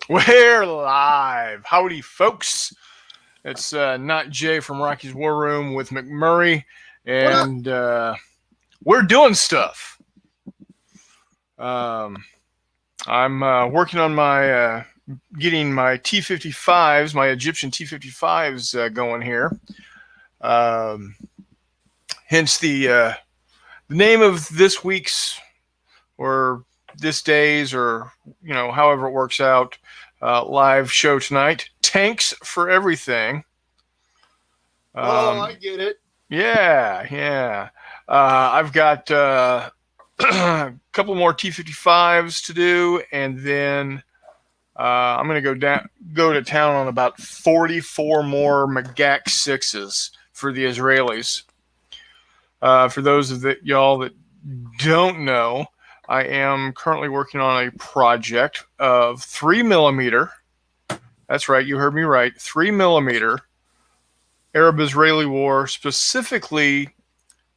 We're live. Howdy, folks. It's NotJay from Rocky's War Room with McMurray, and we're doing stuff. I'm working on my getting my T-55s, my Egyptian T-55s going here. Hence the name of this week's or this day's or however it works out live show tonight. Tanks for everything. I get it. Yeah. I've got a couple more T-55s to do, and then I'm gonna go to town on about 44 more Magak 6s for the Israelis. For those of y'all that don't know, I am currently working on a project of 3mm. That's right, you heard me right. 3mm Arab-Israeli war, specifically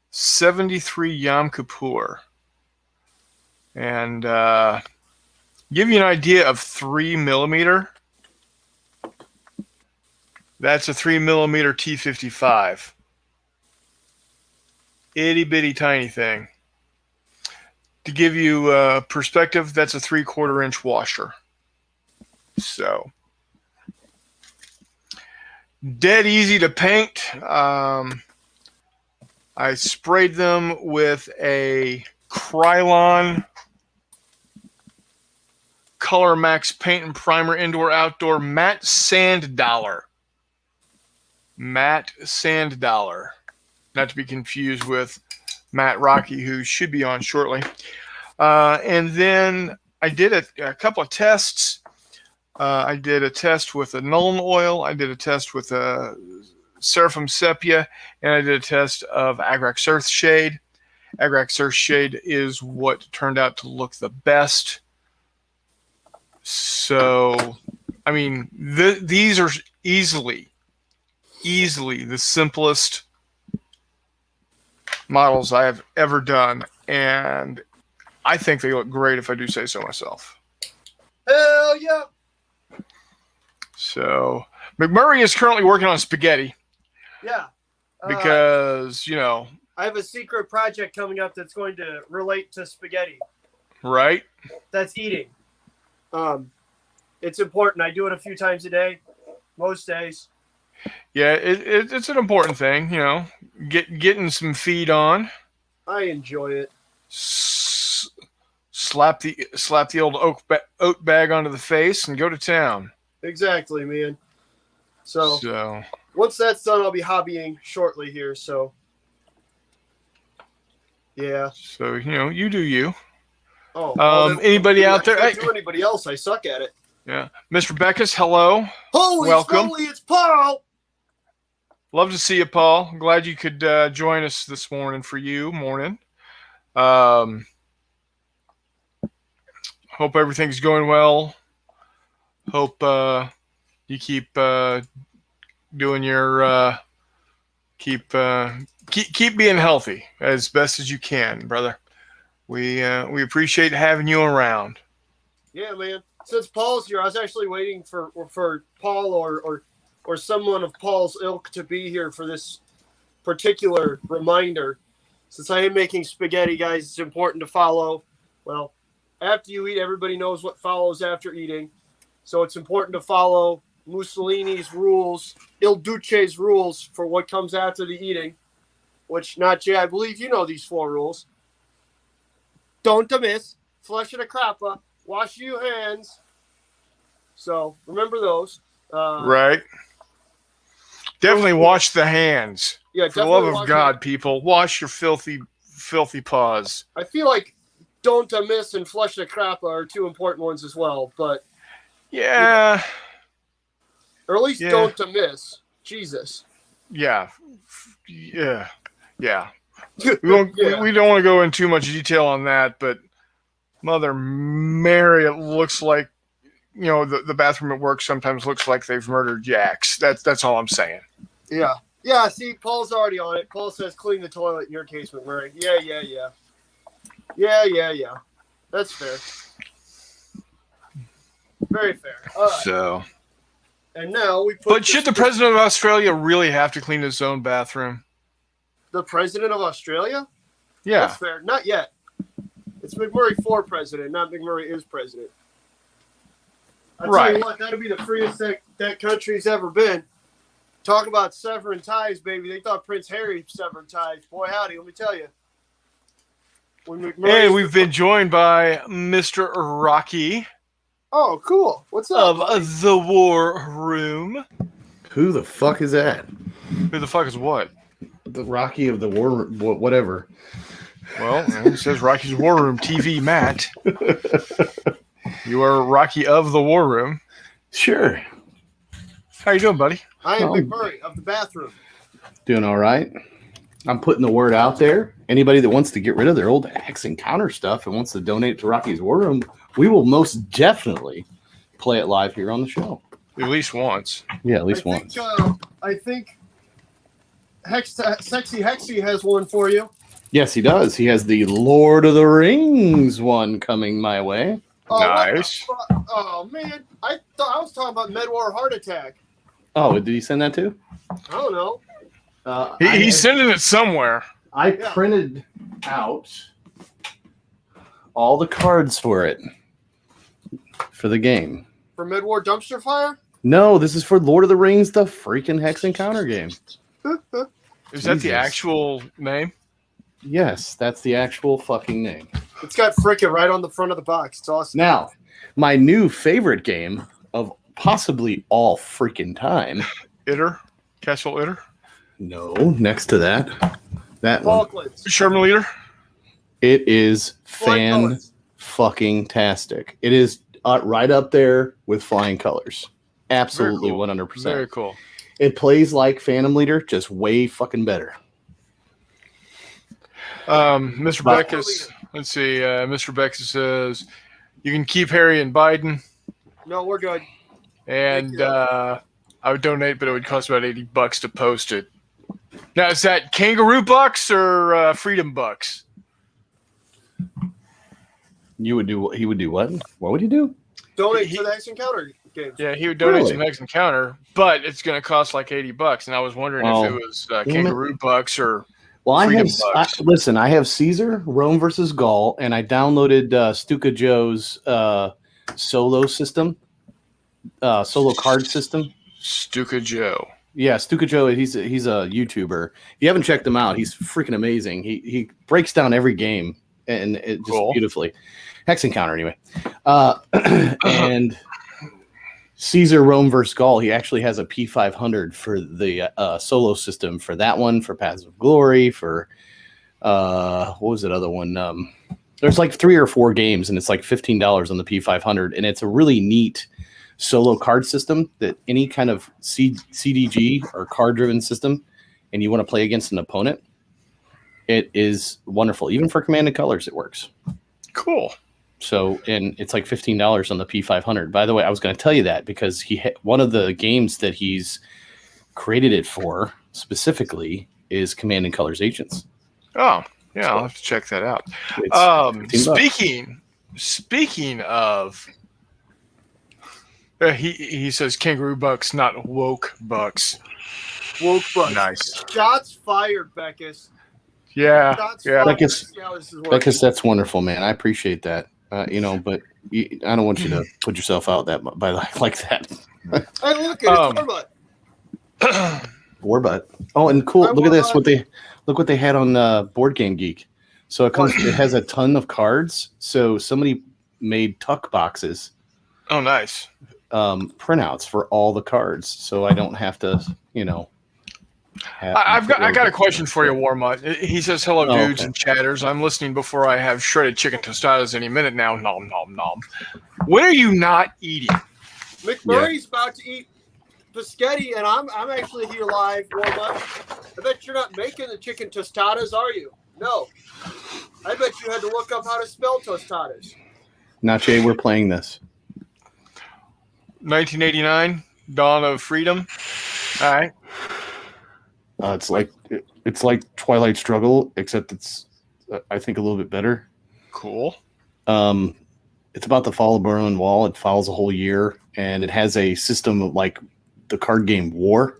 73 Yom Kippur. And give you an idea of 3mm. That's a 3mm T-55. Itty bitty tiny thing. To give you perspective, that's a 3/4 inch washer. So, dead easy to paint. I sprayed them with a Krylon Color Max Paint and Primer Indoor Outdoor Matte Sand Dollar. Matte Sand Dollar. Not to be confused with Matt Rocky, who should be on shortly. And then I did a couple of tests. I did a test with a Nuln oil. I did a test with a Seraphim Sepia. And I did a test of Agrax Earthshade. Agrax Earthshade is what turned out to look the best. So, I mean, these are easily the simplest models I have ever done, and I think they look great if I do say so myself. Hell yeah! So McMurray is currently working on spaghetti. Yeah. Because, I have a secret project coming up that's going to relate to spaghetti. Right? That's eating. It's important. I do it a few times a day, most days. Yeah, it's an important thing, getting some feed on. I enjoy it. Slap the old oat bag onto the face and go to town. Exactly, man. So once that's done, I'll be hobbying shortly here. So yeah. So you do you. Oh. Anybody out there? I can't do anybody else. I suck at it. Yeah, Mr. Beckus, hello. Welcome. It's Paul. Love to see you, Paul. Glad you could join us this morning for you. Morning. Hope everything's going well. Hope you keep doing your keep being healthy as best as you can, brother. We appreciate having you around. Yeah, man. Since Paul's here, I was actually waiting for Paul or someone of Paul's ilk to be here for this particular reminder. Since I am making spaghetti, guys, it's important to follow. Well, after you eat, everybody knows what follows after eating. So it's important to follow Mussolini's rules, Il Duce's rules for what comes after the eating, which, NotJay, I believe you know these 4 rules. Don't miss, flush the crappa, wash your hands. So remember those. Right. Definitely wash the hands. Yeah, for the love of God, people, wash your filthy paws. I feel like don't miss and flush the crappa are 2 important ones as well, but yeah. Or at least don't miss. Jesus. Yeah. We don't want to go into too much detail on that, but Mother Mary, it looks like the bathroom at work sometimes looks like they've murdered Jax. That's all I'm saying. Yeah. Yeah, see, Paul's already on it. Paul says clean the toilet in your case, McMurray. Yeah. That's fair. Very fair. All right. So, And now we put. but should the president of Australia really have to clean his own bathroom? The president of Australia? Yeah. That's fair. Not yet. It's McMurray for president, not McMurray is president. I'll tell you what, that'll be the freest that country's ever been. Talk about severing ties, baby. They thought Prince Harry severed ties. Boy, howdy, let me tell you. Hey, we've been joined by Mr. Rocky. Oh, cool. What's up? Of the War Room. Who the fuck is that? Who the fuck is what? The Rocky of the War, whatever. Well, it says Rocky's War Room TV, Matt. You are Rocky of the War Room. Sure. How you doing, buddy? I am McMurray of the bathroom. Doing all right. I'm putting the word out there. Anybody that wants to get rid of their old Hex Encounter stuff and wants to donate to Rocky's War Room, we will most definitely play it live here on the show. At least once. Yeah, at least once. I think Sexy Hexy has one for you. Yes, he does. He has the Lord of the Rings one coming my way. Oh, nice. Oh, man. I thought I was talking about Medwar Heart Attack. Oh, did he send that too? I don't know. He's sending it somewhere. I printed out all the cards for it for the game. For Medwar Dumpster Fire? No, this is for Lord of the Rings, the freaking Hex Encounter game. Is that the actual name? Yes, that's the actual fucking name. It's got frickin' right on the front of the box. It's awesome. Now, my new favorite game of possibly all freaking time. Itter? Castle Itter? No, next to that. That one. Falklands. Sherman Leader? It is fan-fucking-tastic. It is right up there with Flying Colors. Absolutely, Very cool. 100%. Very cool. It plays like Phantom Leader, just way fucking better. Mr. Beckus, let's see. Mr. Beckus says, you can keep Harry and Biden. No, we're good. And I would donate, but it would cost about $80 to post it. Now, is that kangaroo bucks or freedom bucks? He would do what? What would he do? Donate to the Hex Encounter games. Yeah, he would donate to the Next Encounter, but it's going to cost like $80. And I was wondering if it was kangaroo bucks or freedom bucks. Listen, I have Caesar, Rome versus Gaul, and I downloaded Stuka Joe's solo system, solo card system. Stuka Joe. Yeah, Stuka Joe, he's a YouTuber. If you haven't checked him out, he's freaking amazing. He breaks down every game and it just beautifully. Hex Encounter anyway. And Caesar, Rome versus Gaul, he actually has a P500 for the solo system for that one, for Paths of Glory, for what was that other one? There's like 3 or 4 games and it's like $15 on the P500, and it's a really neat solo card system that any kind of CDG or card driven system and you want to play against an opponent, it is wonderful. Even for Command and Colors, it works. Cool. So, and it's like $15 on the P500. By the way, I was going to tell you that because one of the games that he's created it for specifically is Command and Colors Agents. Oh, yeah, I'll have to check that out. Speaking of, he says kangaroo bucks, not woke bucks. Woke bucks. Nice. Shots fired, Beckus. Yeah. Beckus, that's wonderful, man. I appreciate that. But I don't want you to put yourself out like that. Hey, look at it, Warbutt. Oh, and cool. Look at this. Look what they had on Board Game Geek. So it has a ton of cards. So somebody made tuck boxes. Oh, nice. Printouts for all the cards, so I don't have to, I got a question for you, Warmutt. He says, hello, dudes and chatters. I'm listening before I have shredded chicken tostadas any minute now. Nom, nom, nom. When are you not eating? McMurray's about to eat biscotti, and I'm actually here live, Warmutt. I bet you're not making the chicken tostadas, are you? No. I bet you had to look up how to spell tostadas. NotJay, we're playing this. 1989, Dawn of Freedom. All right. It's like Twilight Struggle, except it's I think a little bit better. Cool. It's about the fall of the Berlin Wall. It follows a whole year, and it has a system of like the card game War.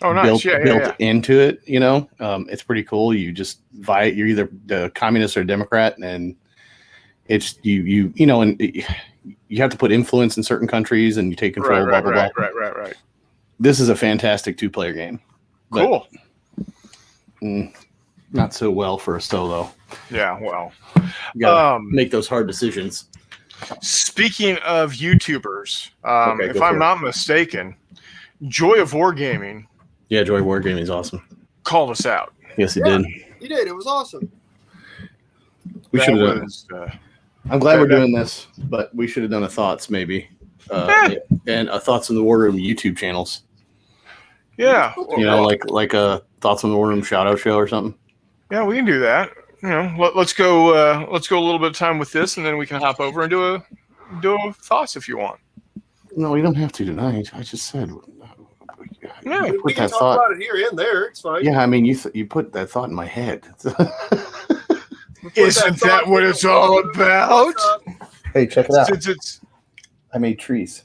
Oh, nice. Built into it. It's pretty cool. You just you're either the communist or Democrat, and it's you and you have to put influence in certain countries, and you take control. Right. This is a fantastic 2-player game. Cool. Not so well for a solo. Yeah, well, you gotta make those hard decisions. Speaking of YouTubers, if I'm not mistaken, Joy of Wargaming. Yeah, Joy of Wargaming is awesome. Called us out. Yes, he did. He did. It was awesome. We should have done. I'm glad we're doing this, but we should have done a thoughts maybe, and a thoughts in the war room YouTube channels. Yeah, like a thoughts in the war room shout out show or something. Yeah, we can do that. Let's go a little bit of time with this, and then we can hop over and do a thoughts if you want. No, we don't have to tonight. I just said. Yeah, we can talk about it here and there. It's fine. Yeah, I mean, you put that thought in my head. Isn't that what it's all about? Hey, check it out. I made trees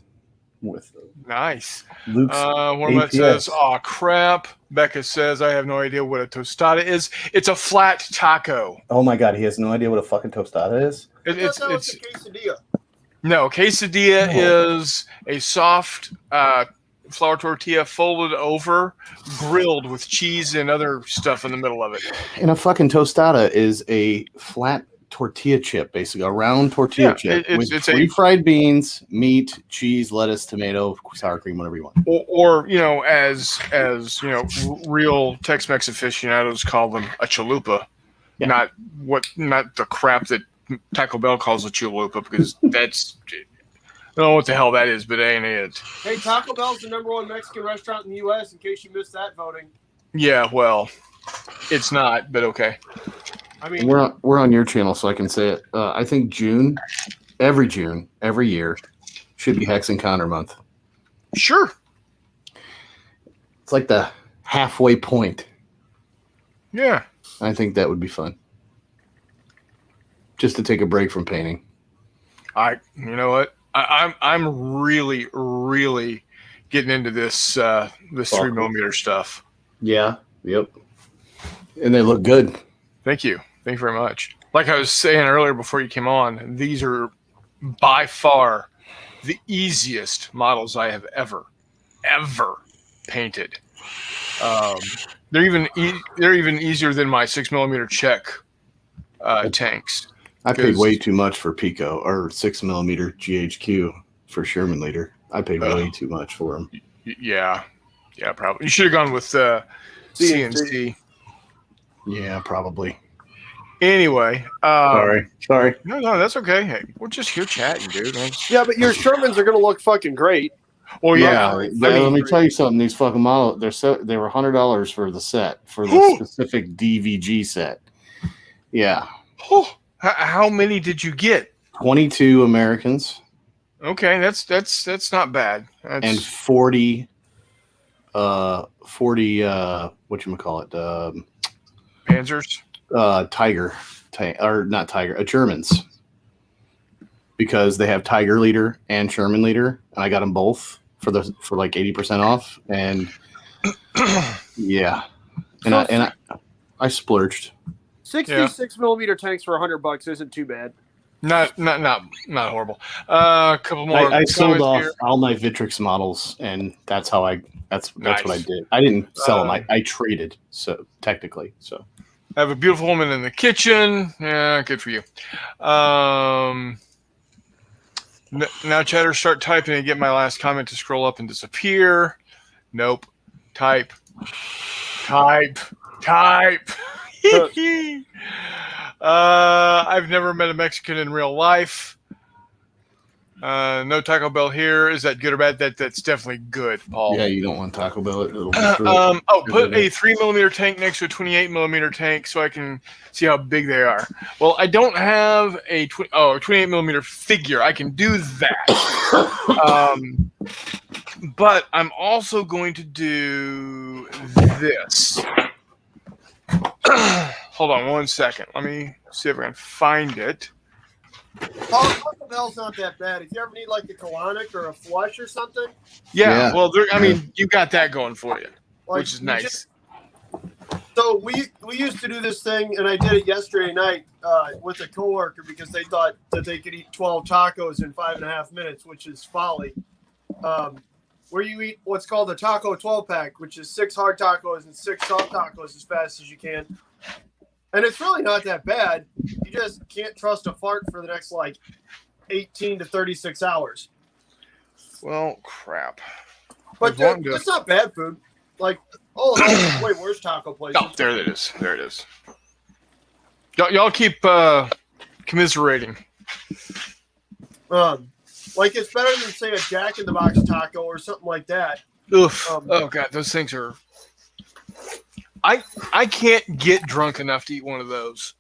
with nice. Luke's one of them says, "Oh crap." Becca says, "I have no idea what a tostada is. It's a flat taco." Oh my god, he has no idea what a fucking tostada is. It's a quesadilla. No, quesadilla is a soft flour tortilla folded over, grilled with cheese and other stuff in the middle of it. And a fucking tostada is a flat tortilla chip, basically a round tortilla chip with refried beans, meat, cheese, lettuce, tomato, sour cream, whatever you want. Or as real Tex-Mex aficionados call them, a chalupa. Yeah. Not the crap that Taco Bell calls a chalupa, because that's I don't know what the hell that is, but it ain't it. Hey, Taco Bell's the #1 Mexican restaurant in the U.S., in case you missed that voting. Yeah, well, it's not, but okay. I mean, we're on your channel, so I can say it. I think June, every year, should be Hex Encounter Month. Sure. It's like the halfway point. Yeah. I think that would be fun. Just to take a break from painting. You know what? I'm really, really getting into this 3mm stuff. Yeah. Yep. And they look good. Thank you. Thank you very much. Like I was saying earlier before you came on, these are by far the easiest models I have ever painted. They're even easier than my 6mm Czech tanks. I paid way too much for Pico or 6mm GHQ for Sherman Leader. I paid way too much for them. Yeah, probably. You should have gone with CNC. Yeah, probably. Anyway, sorry. No, that's okay. Hey, we're just here chatting, dude. Yeah, but your Shermans are gonna look fucking great. Well, yeah. Let me tell you something. These fucking models, they were $100 for the set, for the specific DVG set. Yeah. How many did you get? 22 Americans. Okay, that's not bad. And 40 whatchamacallit? Panzers? Germans. Because they have Tiger Leader and Sherman Leader, and I got them both for like 80% off, and yeah. And I splurged. 66mm tanks for $100 isn't too bad. Not horrible. A couple more. I sold off all my Vitrix models, and that's how that's nice. What I did. I didn't sell them. I traded. So technically, I have a beautiful woman in the kitchen. Yeah, good for you. Now, chatter, start typing and get my last comment to scroll up and disappear. Nope. Type. I've never met a Mexican in real life. No Taco Bell here. Is that good or bad? That's definitely good, Paul. Yeah, you don't want Taco Bell. Put a 3mm tank next to a 28mm tank so I can see how big they are. Well, I don't have a 28mm figure. I can do that. But I'm also going to do this. Hold on one second. Let me see if I can find it. Oh, Taco Bell's not that bad. If you ever need like a colonic or a flush or something. Yeah. Well, I mean, you got that going for you, Like, which is nice. So we used to do this thing, and I did it yesterday night with a coworker because they thought that they could eat 12 tacos in 5.5 minutes, which is folly. Where you eat what's called a taco 12 pack, which is 6 hard tacos and 6 soft tacos as fast as you can. And it's really not that bad. You just can't trust a fart for the next like 18 to 36 hours. Well, crap. But it's not bad food. Like, it's way worse taco places. Oh, there it is. There it is. Y'all keep commiserating. Like, it's better than, say, a Jack in the Box taco or something like that. Oof. Oh, God. Those things are... I can't get drunk enough to eat one of those.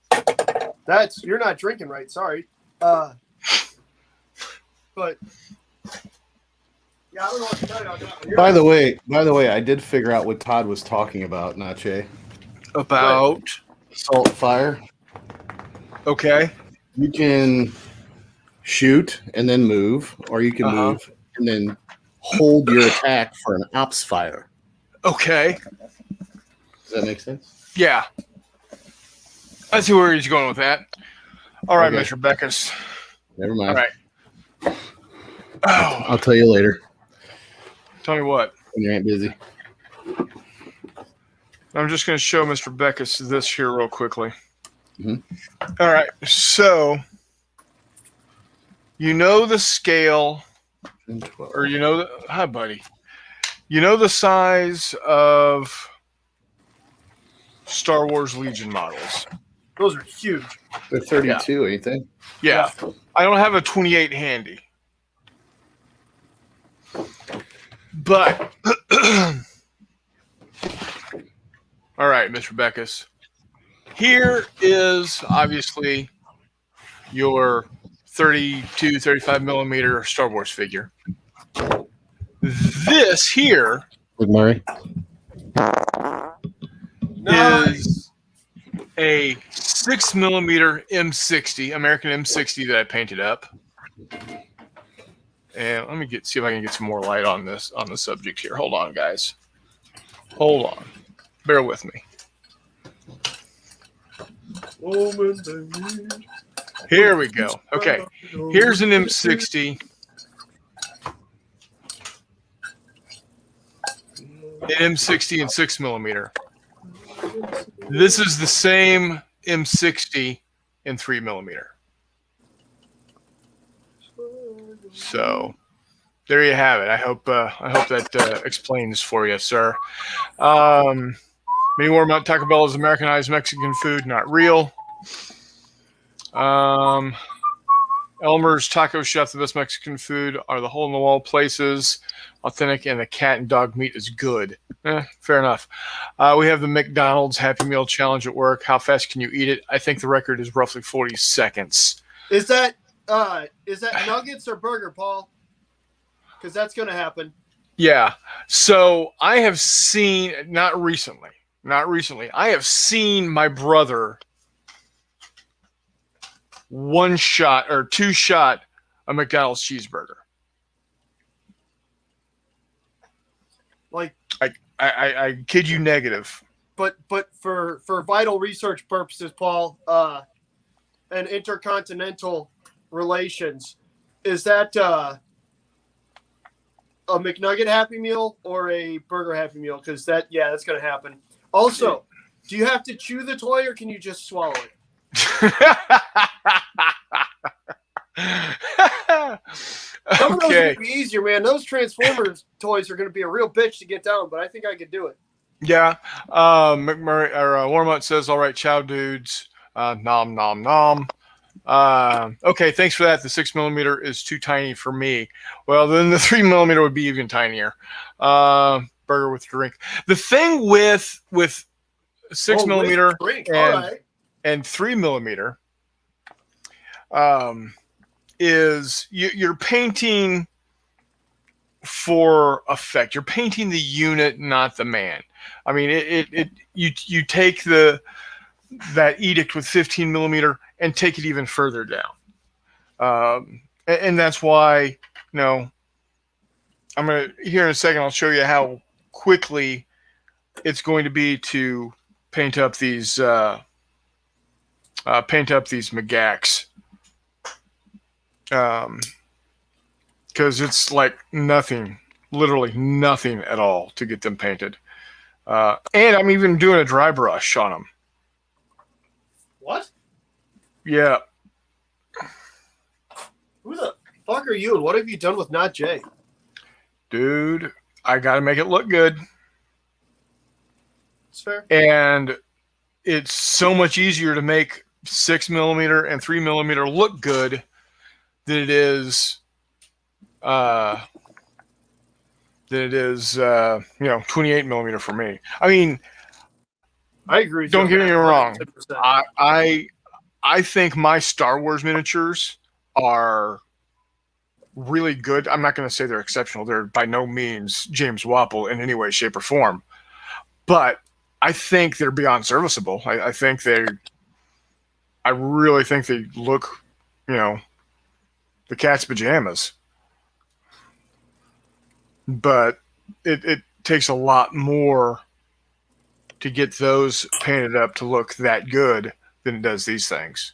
You're not drinking right. Sorry. But... Yeah, I don't know what to tell you on that one. By the way, I did figure out what Todd was talking about, NotJay. About? Assault fire. Okay. You can shoot and then move, or you can move and then hold your attack for an ops fire. Okay. Does that make sense? Yeah. I see where he's going with that. All right, Okay. Mr. Beckus. Never mind. All right. Oh, I'll tell you later tell me what. when you ain't busy. I'm just going to show Mr. Beckus this here real quickly. Mhm. All right. So, you know the scale, or you know, hi, buddy. You know the size of Star Wars Legion models. Those are huge. They're 32, ain't they? Yeah. I don't have a 28 handy. But, all right, Mr. Beckus. Here is obviously your 32, 35 millimeter Star Wars figure. This here With Murray. is a 6 millimeter M60, American M60 that I painted up. And let me see if I can get some more light on this, on the subject here. Hold on, guys. Hold on. Bear with me. Here we go. Okay. Here's an M60. An M60 and 6 millimeter. This is the same M60 in 3 millimeter. So there you have it. I hope that explains for you, sir. Many more about Taco Bell is Americanized Mexican food, not real. Elmer's Taco Chef, the best Mexican food are the hole-in-the-wall places, authentic, and the cat and dog meat is good. Fair enough. We have the McDonald's Happy Meal Challenge at work. How fast can you eat it? I think the record is roughly 40 seconds. Is that nuggets or burger, Paul? Because that's going to happen. Yeah. So I have seen, not recently, I have seen my brother one shot or two shot a McDonald's cheeseburger. Like, I kid you negative. But for vital research purposes, Paul, and intercontinental relations, is that a McNugget Happy Meal or a burger Happy Meal? Because that's going to happen. Also, do you have to chew the toy or can you just swallow it? Some of those are going to be easier, man. Those Transformers toys are going to be a real bitch to get down, but I think I could do it. Yeah. McMurray or Warmut says, "All right, chow dudes. Nom nom nom." Okay, thanks for that. The 6 millimeter is too tiny for me. Well, then the 3 millimeter would be even tinier. Burger with drink. The thing with 6 millimeter and 3 millimeter is you're painting for effect. You're painting the unit, not the man. I mean, you take that edict with 15 millimeter and take it even further down. And that's why, I'm going to, here in a second, I'll show you how quickly it's going to be to paint up these McGacks. Because it's like nothing, literally nothing at all to get them painted. And I'm even doing a dry brush on them. What? Yeah. Who the fuck are you, and what have you done with NotJay? Dude, I got to make it look good. It's fair. And it's so much easier to make 6mm and 3mm look good than it is 28mm for me. I mean, I agree. Don't get me wrong. 100%. I think my Star Wars miniatures are really good. I'm not going to say they're exceptional. They're by no means James Wapple in any way, shape, or form. But I think they're beyond serviceable. I really think they look, the cat's pajamas. But it takes a lot more to get those painted up to look that good than it does these things.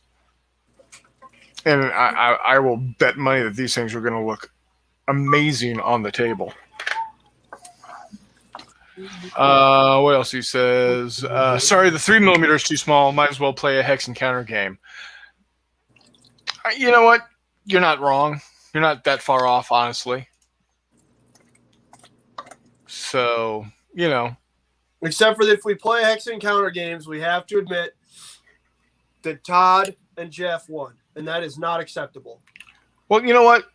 And I will bet money that these things are going to look amazing on the table. What else he says? Sorry, the 3mm is too small. Might as well play a hex encounter game. You know what? You're not wrong. You're not that far off, honestly. So, Except for that if we play hex encounter games, we have to admit that Todd and Jeff won, and that is not acceptable. Well, you know what?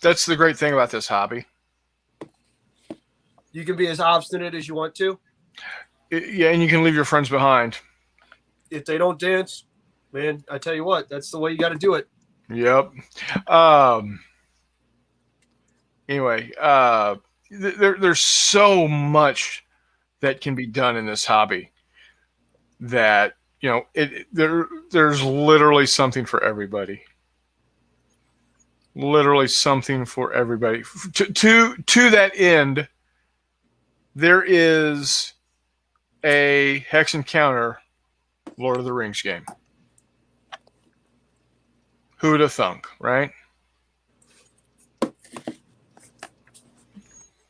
That's the great thing about this hobby. You can be as obstinate as you want to. Yeah, and you can leave your friends behind. If they don't dance, man, I tell you what, that's the way you got to do it. Yep. Anyway, there's so much that can be done in this hobby that, there's literally something for everybody. Literally something for everybody. To that end, there is a Hex Encounter Lord of the Rings game. Who'd have thunk, right?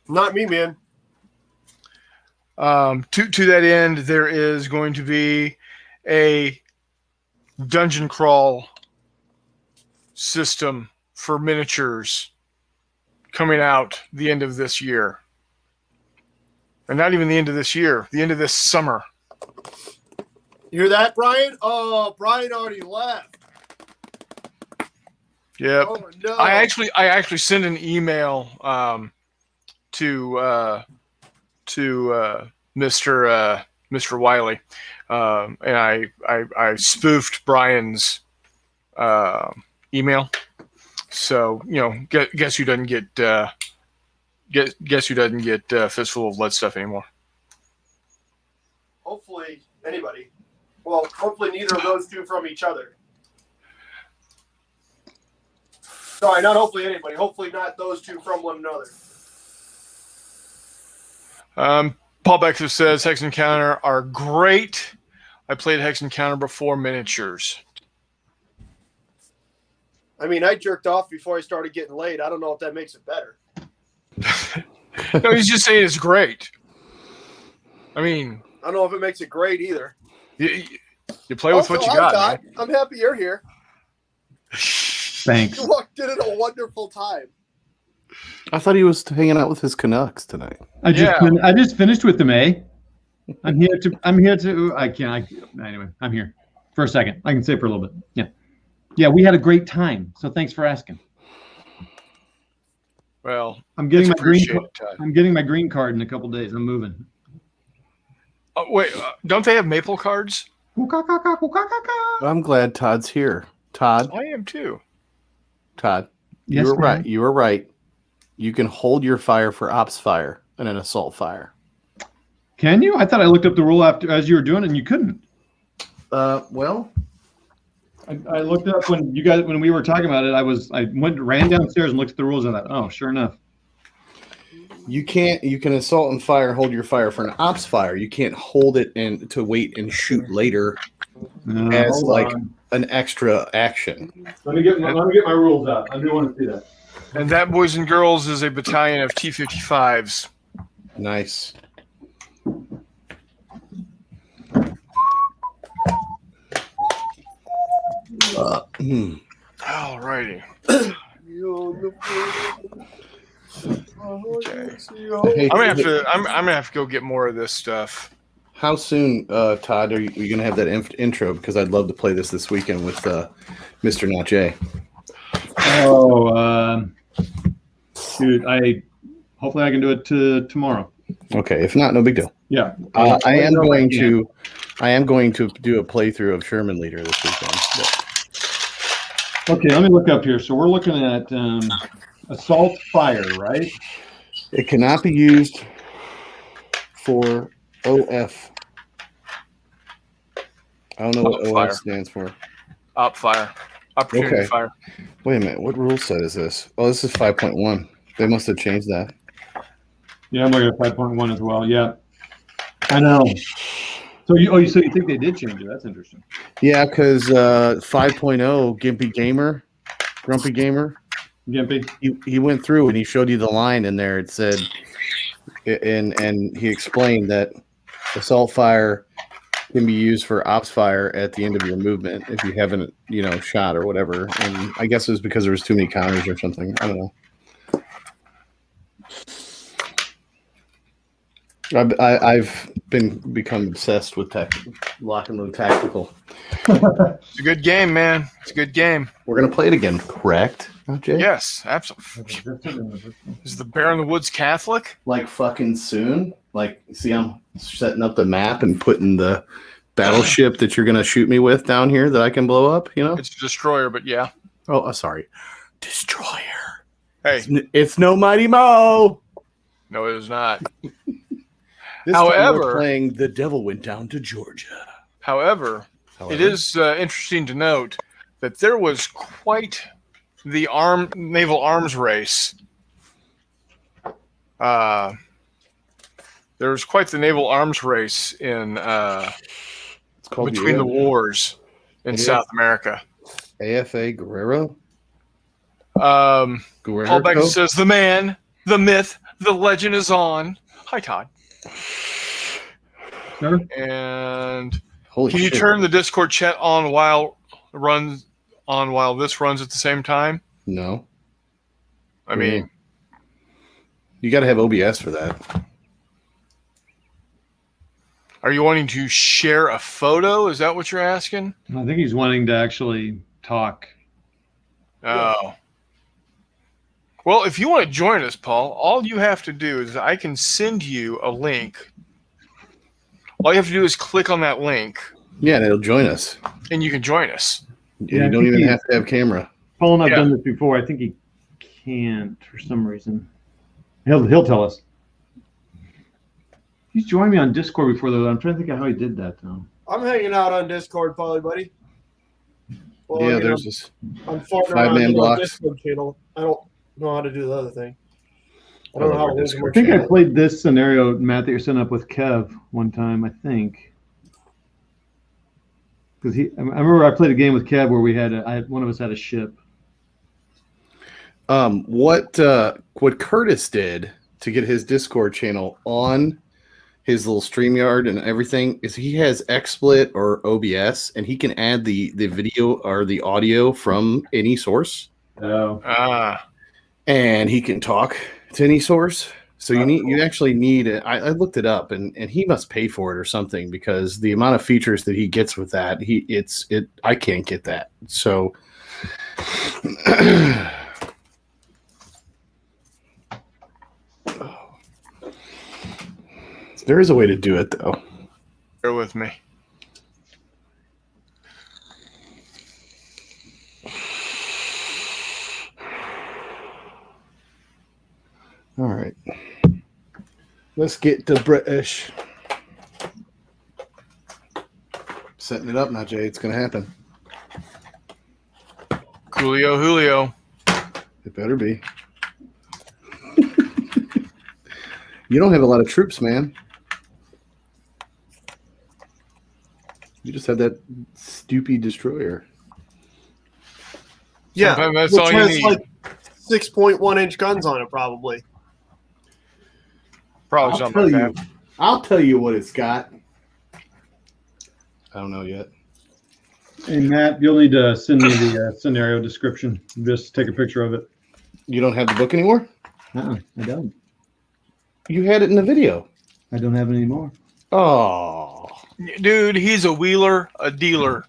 Not me, man. To that end, there is going to be a dungeon crawl system for miniatures coming out the end of this year. And not even the end of this year, the end of this summer. You hear that, Brian? Oh, Brian already left. Yep. Oh, no. I actually sent an email to Mr. Wiley, and I spoofed Brian's email. So guess who doesn't get guess who doesn't get fistful of lead stuff anymore? Hopefully anybody. Well, hopefully neither of those two from each other. Sorry, not hopefully anybody. Hopefully not those two from one another. Paul Baxter says Hex Encounter are great. I played Hex Encounter before miniatures. I mean, I jerked off before I started getting laid. I don't know if that makes it better. No, he's just saying it's great. I mean, I don't know if it makes it great either. You play with what you got. Todd, I'm happy you're here. Thanks. You walked in at a wonderful time. I thought he was hanging out with his Canucks tonight. I just finished with them, eh? I'm here to anyway, I'm here for a second. I can stay for a little bit. Yeah, we had a great time. So thanks for asking. Well, I'm getting my green card. I'm getting my green card in a couple days. I'm moving. Oh, wait, don't they have maple cards? I'm glad Todd's here. Todd, I am too. Todd, Yes, you were ma'am. right. You were right. You can hold your fire for ops fire and an assault fire. Can you? I thought I looked up the rule as you were doing it and you couldn't. Well, I looked up when we were talking about it. I ran downstairs and looked at the rules. And I thought, oh, sure enough. You can assault and fire and hold your fire for an ops fire. You can't hold it and to wait and shoot later as like an extra action. Let me get my rules out. I do want to see that. And that, boys and girls, is a battalion of T-55s. Nice. All righty. Okay. I'm gonna have to go get more of this stuff. How soon, Todd, are you gonna have that intro? Because I'd love to play this weekend with Mr. NotJay. Oh, dude, hopefully I can do it tomorrow. Okay, if not, no big deal. Yeah, I am going to do a playthrough of Sherman Leader this weekend. Okay, let me look up here. So we're looking at assault fire, right? It cannot be used for OF. I don't know what OF stands for. Op fire. Opportunity fire. Wait a minute. What rule set is this? Oh, this is 5.1. They must have changed that. Yeah, I'm looking at 5.1 as well. Yeah, I know. So you think they did change it? That's interesting. Yeah, because 5.0 Grumpy Gamer, he went through and he showed you the line in there. It said, and he explained that assault fire can be used for ops fire at the end of your movement if you haven't, shot or whatever. And I guess it was because there was too many counters or something. I don't know. I've become obsessed with lock and load tactical. It's a good game, man. It's a good game. We're gonna play it again, correct? Jay? Yes, absolutely. Is the Bear in the Woods Catholic? Like fucking soon? Like, see, I'm setting up the map and putting the battleship that you're gonna shoot me with down here that I can blow up. It's a destroyer, but yeah. Oh, sorry, destroyer. Hey, it's no Mighty Mo. No, it is not. However, we're playing The Devil Went Down to Georgia. However, it is interesting to note that there was quite the naval arms race. There was quite the naval arms race in between the wars in South America. AFA Guerrero. Paul Beckett says, "The man, the myth, the legend is on." Hi, Todd. Sure. And Holy can you shit. turn the Discord chat on while this runs at the same time? No. I mean, you got to have OBS for that. Are you wanting to share a photo? Is that what you're asking? I think he's wanting to actually talk. Oh. Well, if you want to join us, Paul, all you have to do is I can send you a link. All you have to do is click on that link. Yeah, and it'll join us. And you can join us. You don't even have to have camera. Paul and I've done this before. I think he can't for some reason. He'll tell us. He's joined me on Discord before, though. I'm trying to think of how he did that, though. I'm hanging out on Discord, probably, buddy. Well, yeah, there's this I'm farting around 5-man on blocks. Discord channel. I don't know how to do the other thing. I don't know how it I think I played this scenario, Matt, that you're setting up with Kev one time, I think. Because I remember I played a game with Kev where one of us had a ship. What Curtis did to get his Discord channel on his little StreamYard and everything is he has XSplit or OBS, and he can add the video or the audio from any source. Oh. And he can talk to any source. So you actually need it. I looked it up, and he must pay for it or something because the amount of features that he gets with that, I can't get that. So there is a way to do it, though. Bear with me. All right. Let's get to British. Setting it up now, Jay. It's going to happen. Julio. It better be. You don't have a lot of troops, man. You just have that stupid destroyer. Yeah, Sometimes that's which all you has need. like 6.1-inch guns on it, probably. Probably something like that. I'll tell you what it's got. I don't know yet. Hey, Matt, you'll need to send me the scenario description. Just take a picture of it. You don't have the book anymore? I don't. You had it in the video. I don't have it anymore. Oh. Dude, he's a wheeler, a dealer.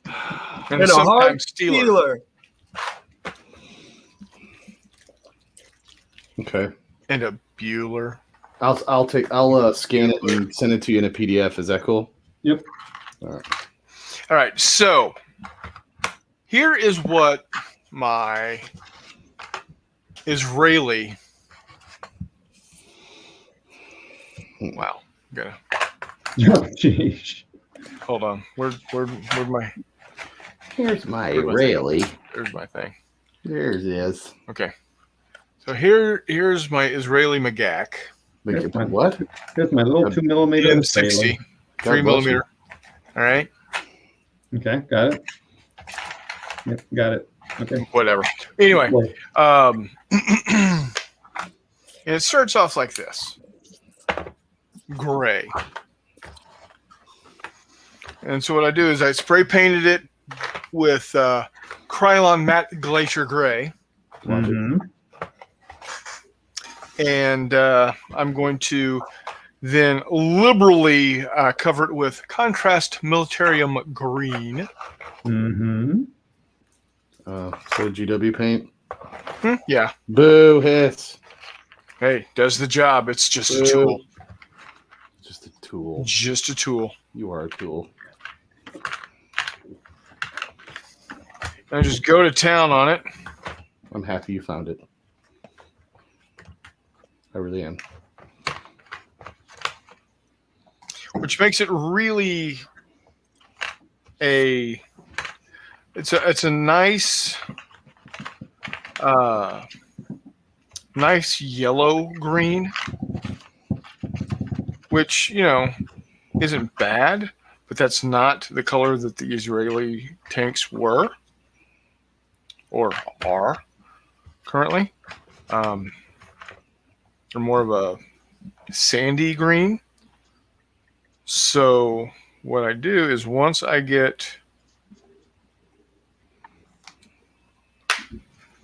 And a hard sometimes stealer. dealer. Okay. And a Bueller. I'll scan it and send it to you in a PDF. Is that cool? Yep. All right. So here is what my Israeli. Wow. Gotta Oh, jeez. hold on. Where's my? Here's my Where's my Israeli. There's my thing. There's this. Okay. So here's my Israeli Magak. What? Here's my little 2mm. M60, 3mm. All right. Okay, got it. Yep, got it. Okay. Whatever. Anyway, Well, and it starts off like this. Gray. And so what I do is I spray painted it with Krylon Matte Glacier Gray. mhm. And I'm going to then liberally cover it with Contrast Militarium Green. Mm-hmm. So GW paint. Yeah. Boo hiss. Hey, does the job. It's just a Boo. tool. Just a tool. Just a tool. You are a tool. And just go to town on it. I'm happy you found it. I really am. Which makes it really it's a nice nice yellow green, which isn't bad, but that's not the color that the Israeli tanks were or are currently. They're more of a sandy green. So what I do is once I get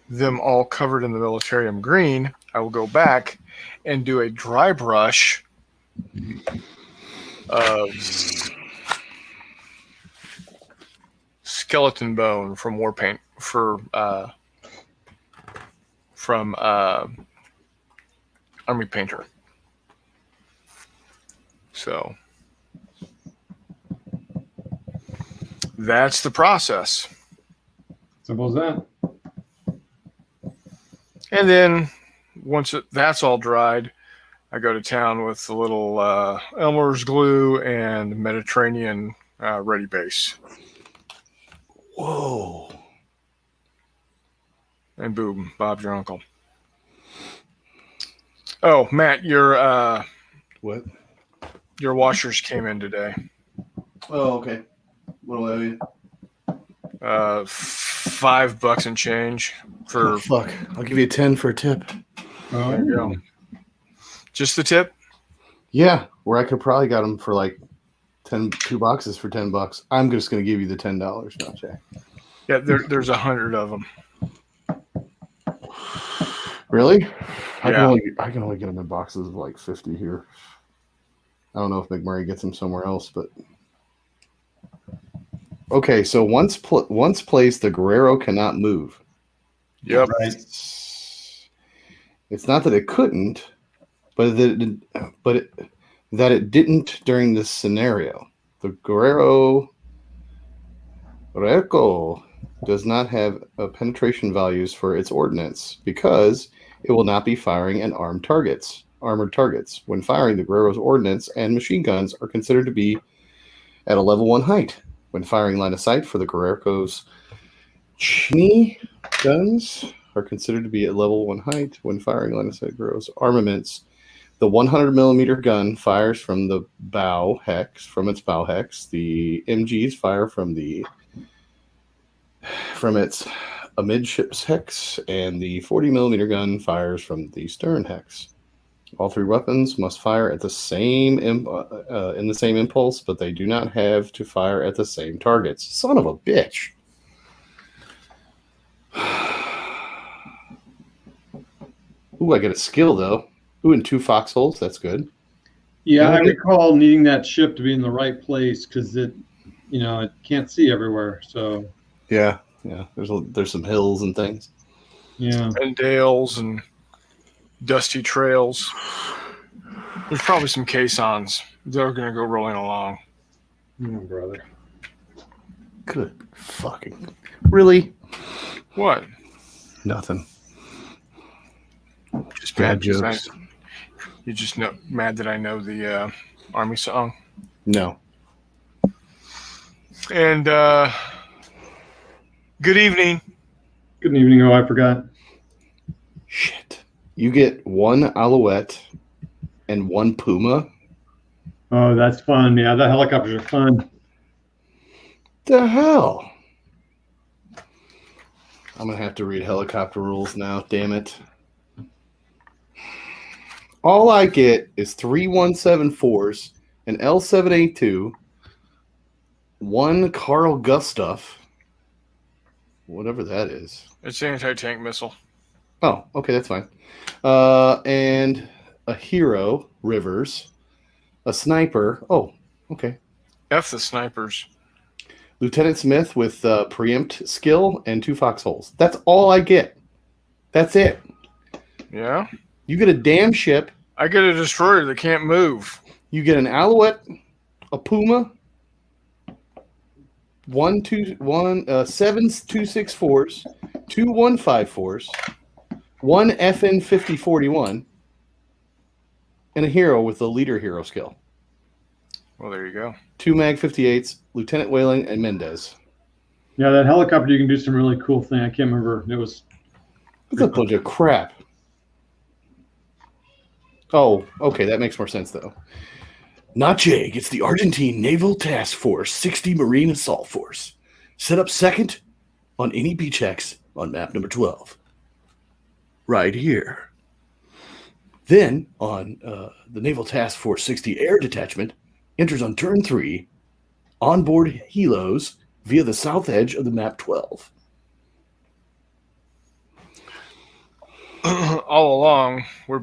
them all covered in the Militarium green, I will go back and do a dry brush of skeleton bone from Warpaint from Army Painter. So that's the process. Simple as that. And then once that's all dried, I go to town with a little Elmer's glue and Mediterranean ready base. Whoa. And boom, Bob's your uncle. Oh, Matt, your What? your washers came in today. Oh, okay. What do I owe you? $5 and change for. Oh, fuck. I'll give you 10 for a tip. There you go. Just the tip? Yeah, where I could probably got them for like 2 boxes for $10. I'm just going to give you the $10, NotJay. Yeah, there's 100 of them. Really? Yeah. I can only get them in boxes of like 50 here. I don't know if McMurray gets them somewhere else, but okay. So once placed, the Guerrero cannot move. Yep. Right. It's not that it couldn't, but that it didn't during this scenario. The Guerrero does not have penetration values for its ordnance because it will not be firing at armored targets. When firing, the Guerrero's ordnance and machine guns are considered to be at a level 1 height. When firing line of sight for the Guerrero's Cheney guns are considered to be at level 1 height when firing line of sight grows. Armaments. The 100 millimeter gun fires from the bow hex, from its bow hex. The MGs fire from its amidships hex, and the 40 millimeter gun fires from the stern hex. All three weapons must fire at the same in the same impulse, but they do not have to fire at the same targets. Son of a bitch. Ooh, I get a skill though. Ooh, and 2 foxholes. That's good. Yeah, I recall needing that ship to be in the right place because it can't see everywhere. So yeah. There's some hills and things. Yeah, and dales and dusty trails. There's probably some caissons. They're gonna go rolling along. oh, brother. Good fucking. Really? What? Nothing. Just Bad mad jokes. You just mad that I know the Army song. No. And good evening. Good evening. Oh, I forgot. Shit. You get 1 Alouette and 1 Puma. Oh, that's fun. Yeah, the helicopters are fun. The hell? I'm going to have to read helicopter rules now. Damn it. All I get is 3 174s, an L782, 1 Carl Gustav, whatever that is. It's an anti-tank missile. Oh, okay, that's fine. And a hero, Rivers, a sniper. Oh, okay. F the snipers. Lieutenant Smith with preempt skill and 2 foxholes. That's all I get. That's it. Yeah. You get a damn ship. I get a destroyer that can't move. You get an Alouette, a Puma, 7 264s, 2 154s, 1 FN 5041, and a hero with a leader hero skill. Well, there you go. 2 Mag 58s, Lieutenant Whaling, and Mendez. Yeah, that helicopter, you can do some really cool thing. I can't remember. It was. That's a bunch of crap. Oh, okay, that makes more sense, though. NotJay gets the Argentine Naval Task Force 60 Marine Assault Force. Set up second on any beachhex on map number 12. Right here. Then, on the Naval Task Force 60 Air Detachment, enters on turn 3, onboard helos via the south edge of the map 12. All along, we're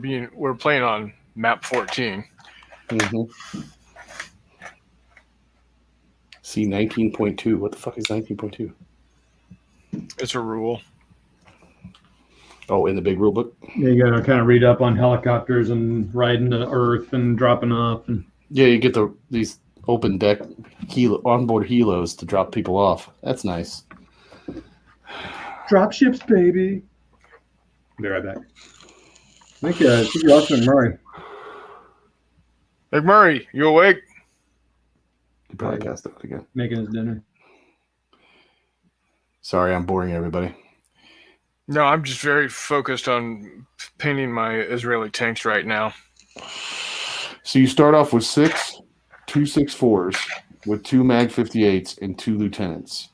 playing on map 14. Mm-hmm. See 19.2. What the fuck is 19.2? It's a rule. Oh, in the big rule book? Yeah, you got to kind of read up on helicopters and riding to Earth and dropping off. And Yeah, you get these open deck onboard helos to drop people off. That's nice. drop ships, baby. Be right back. Thank you, Austin Murray. McMurray, you awake? You probably passed out again. Making his dinner. Sorry, I'm boring everybody. No, I'm just very focused on painting my Israeli tanks right now. So you start off with 6 264s with 2 Mag 58s and 2 lieutenants.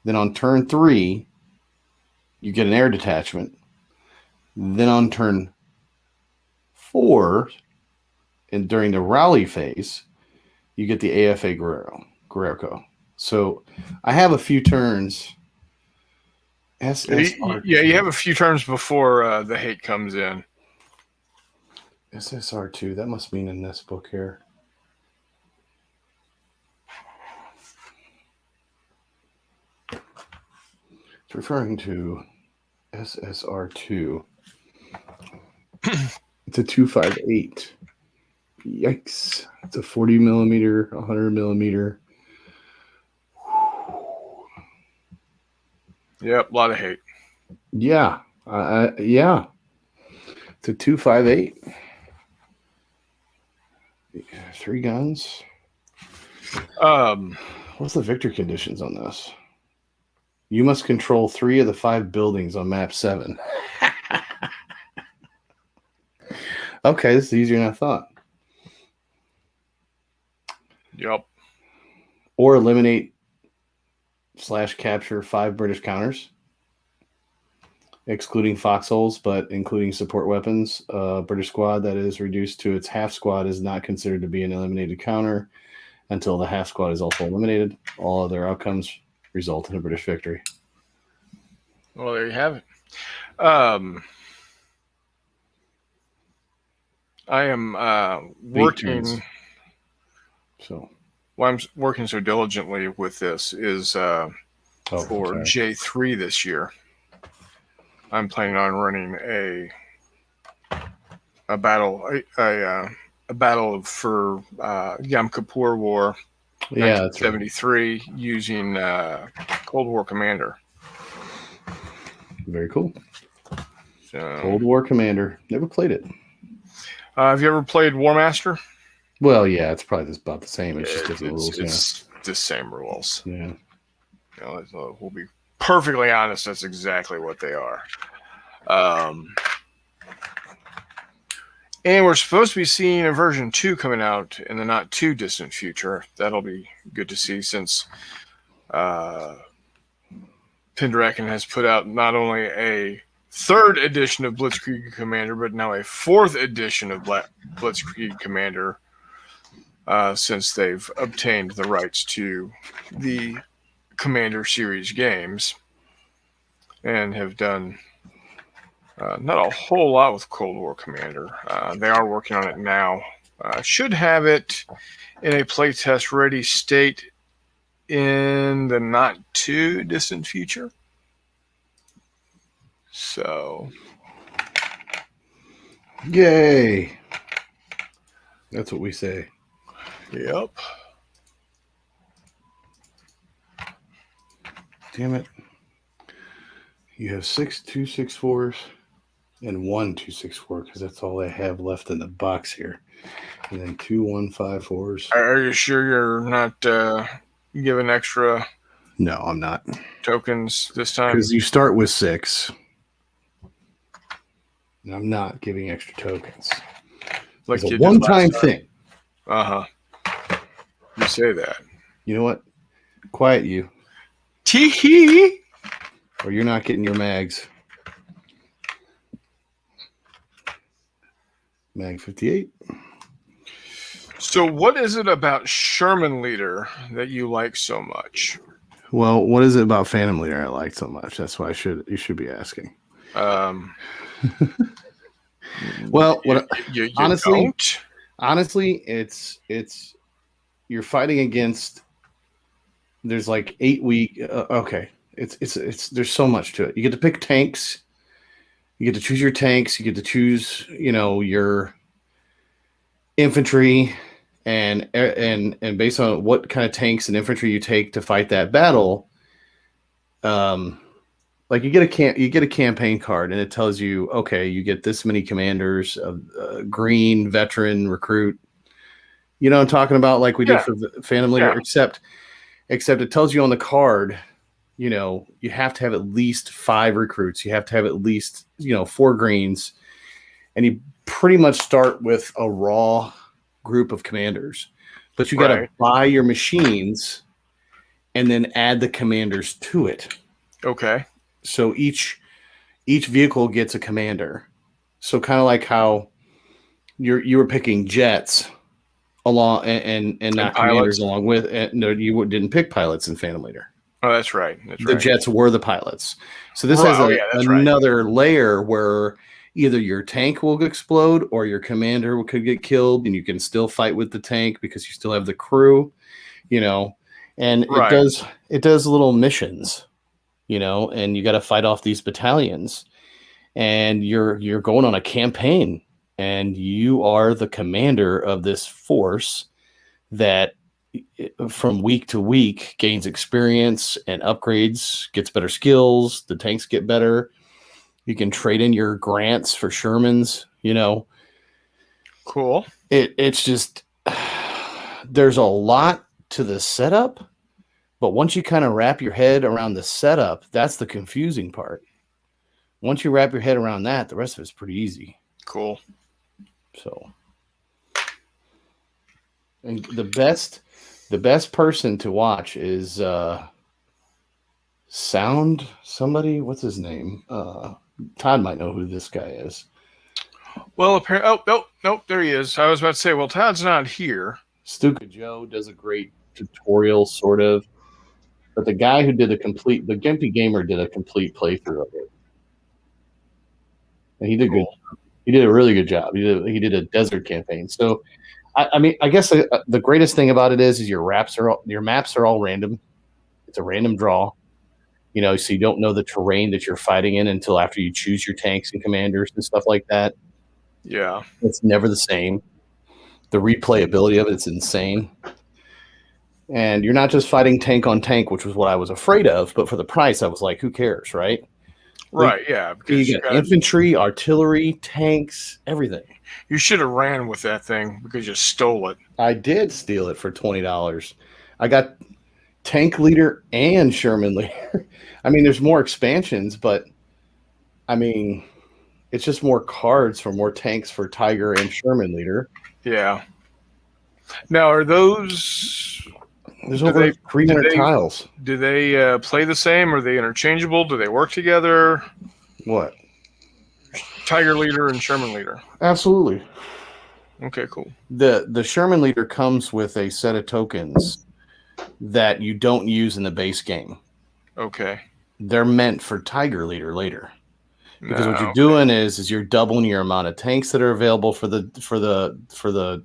Then on turn 3, you get an air detachment. Then on turn 4, and during the rally phase, you get the AFA Guerrero. So I have a few turns. SSR2. Yeah, you have a few turns before the hate comes in. SSR2. That must mean in this book here. It's referring to SSR2. It's a 258. Yikes. It's a 40 millimeter, 100 millimeter. Yep, a lot of hate. Yeah. Yeah. It's a 258. 3 guns. What's the victory conditions on this? You must control 3 of the 5 buildings on map 7. Okay, this is easier than I thought. Yep. Or eliminate / capture 5 British counters, excluding foxholes, but including support weapons. British squad that is reduced to its half squad is not considered to be an eliminated counter until the half squad is also eliminated. All other outcomes result in a British victory. Well, there you have it. I am working. So, why I'm working so diligently with this is for J3 this year. I'm planning on running a battle for Yom Kippur War, 1973, using Cold War Commander. Very cool. So, Cold War Commander. Never played it. Have you ever played War Master? Well, yeah, it's probably just about the same. It's just different rules. It's the same rules. Yeah. You know, we'll be perfectly honest. That's exactly what they are. And we're supposed to be seeing a version 2 coming out in the not too distant future. That'll be good to see, since Pendragon has put out not only a 3rd edition of Blitzkrieg Commander, but now a 4th edition of Blitzkrieg Commander, since they've obtained the rights to the Commander series games, and have done not a whole lot with Cold War Commander. They are working on it now. Should have it in a playtest ready state in the not too distant future. So, yay! That's what we say. Yep. Damn it! You have 6 2/6/4s and 1 2/6/4, because that's all I have left in the box here, and then 2 1/5/4s. Are you sure you're not giving extra? No, I'm not. Tokens this time? Because you start with 6. And I'm not giving extra tokens. Like it's a one-time thing. Uh-huh. You say that. You know what? Quiet you. Tee-hee! Or you're not getting your mags. Mag 58. So what is it about Sherman Leader that you like so much? Well, what is it about Phantom Leader I like so much? That's why you should be asking. Well, you honestly, it's you're fighting against. There's like 8 week. Okay, it's there's so much to it. You get to pick tanks. You get to choose your tanks. You get to choose, your infantry, and based on what kind of tanks and infantry you take to fight that battle, like you get a campaign card, and it tells you, okay, you get this many commanders of green, veteran, recruit. You know what I'm talking about, like we did for the Phantom Leader, except it tells you on the card, you have to have at least 5 recruits. You have to have at least, 4 greens, and you pretty much start with a raw group of commanders, but you got to buy your machines and then add the commanders to it. Okay. So each vehicle gets a commander. So kind of like how you were picking jets along and not commanders along with. No, you didn't pick pilots in Phantom Leader. Oh, that's right. The jets were the pilots. So this has another layer where either your tank will explode or your commander could get killed, and you can still fight with the tank because you still have the crew, and it does little missions, and you got to fight off these battalions, and you're going on a campaign, and you are the commander of this force that from week to week gains experience and upgrades, gets better skills. The tanks get better. You can trade in your grants for Shermans, Cool. It's just, there's a lot to the setup, But once you kind of wrap your head around the setup, that's the confusing part. Once you wrap your head around that, the rest of it's pretty easy. Cool. So, and the best person to watch is Sound somebody. What's his name? Todd might know who this guy is. Well, apparently, nope, there he is. I was about to say, well, Todd's not here. Stuka Joe does a great tutorial, sort of. But the guy who did the Gimpy Gamer did a complete playthrough of it. And he did good. He did a really good job. He did a desert campaign. So, I mean, I guess the greatest thing about it is your maps are all random. It's a random draw. You know, so you don't know the terrain that you're fighting in until after you choose your tanks and commanders and stuff like that. Yeah. It's never the same. The replayability of it's insane. And you're not just fighting tank on tank, which was what I was afraid of, but for the price, I was like, who cares, right? Right, yeah. Because you got infantry, artillery, tanks, everything. You should have ran with that thing because you stole it. I did steal it for $20. I got tank leader and Sherman leader. I mean, there's more expansions, but I mean, it's just more cards for more tanks for Tiger and Sherman leader. Yeah. Now, are those... There's over 300 tiles. Do they play the same? Are they interchangeable? Do they work together? What? Tiger leader and Sherman leader. Absolutely. Okay, cool. The Sherman leader comes with a set of tokens that you don't use in the base game. Okay. They're meant for Tiger leader later. Because what you're doing is you're doubling your amount of tanks that are available for the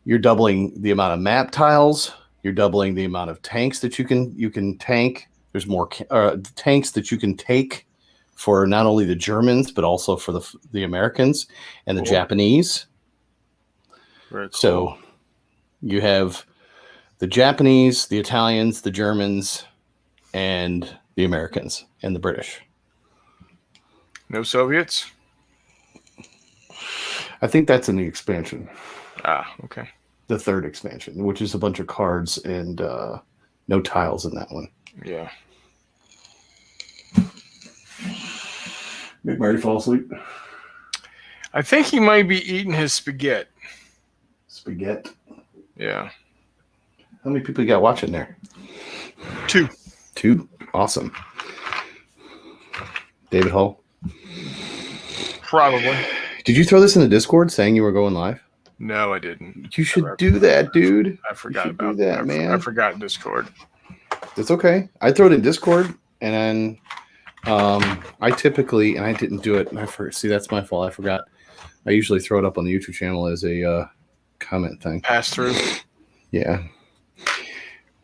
you're doubling the amount of map tiles. You're doubling the amount of tanks that you can tank. There's more tanks that you can take for not only the Germans but also for the Americans and the Japanese. Very cool. So you have the Japanese, the Italians, the Germans, and the Americans and the British. No Soviets? I think that's in the expansion. Ah, okay. The third expansion, which is a bunch of cards and no tiles in that one. Yeah. Did Marty fall asleep? I think he might be eating his spaghetti. Spaghetti? Yeah. How many people you got watching there? 2. 2? Awesome. David Hall? Probably. Did you throw this in the Discord saying you were going live? No, I didn't. You should do that, dude. I forgot about that, man. I forgot Discord. It's okay. I throw it in Discord, and then I typically, and I didn't do it. See, that's my fault. I forgot. I usually throw it up on the YouTube channel as a comment thing. Pass through. Yeah.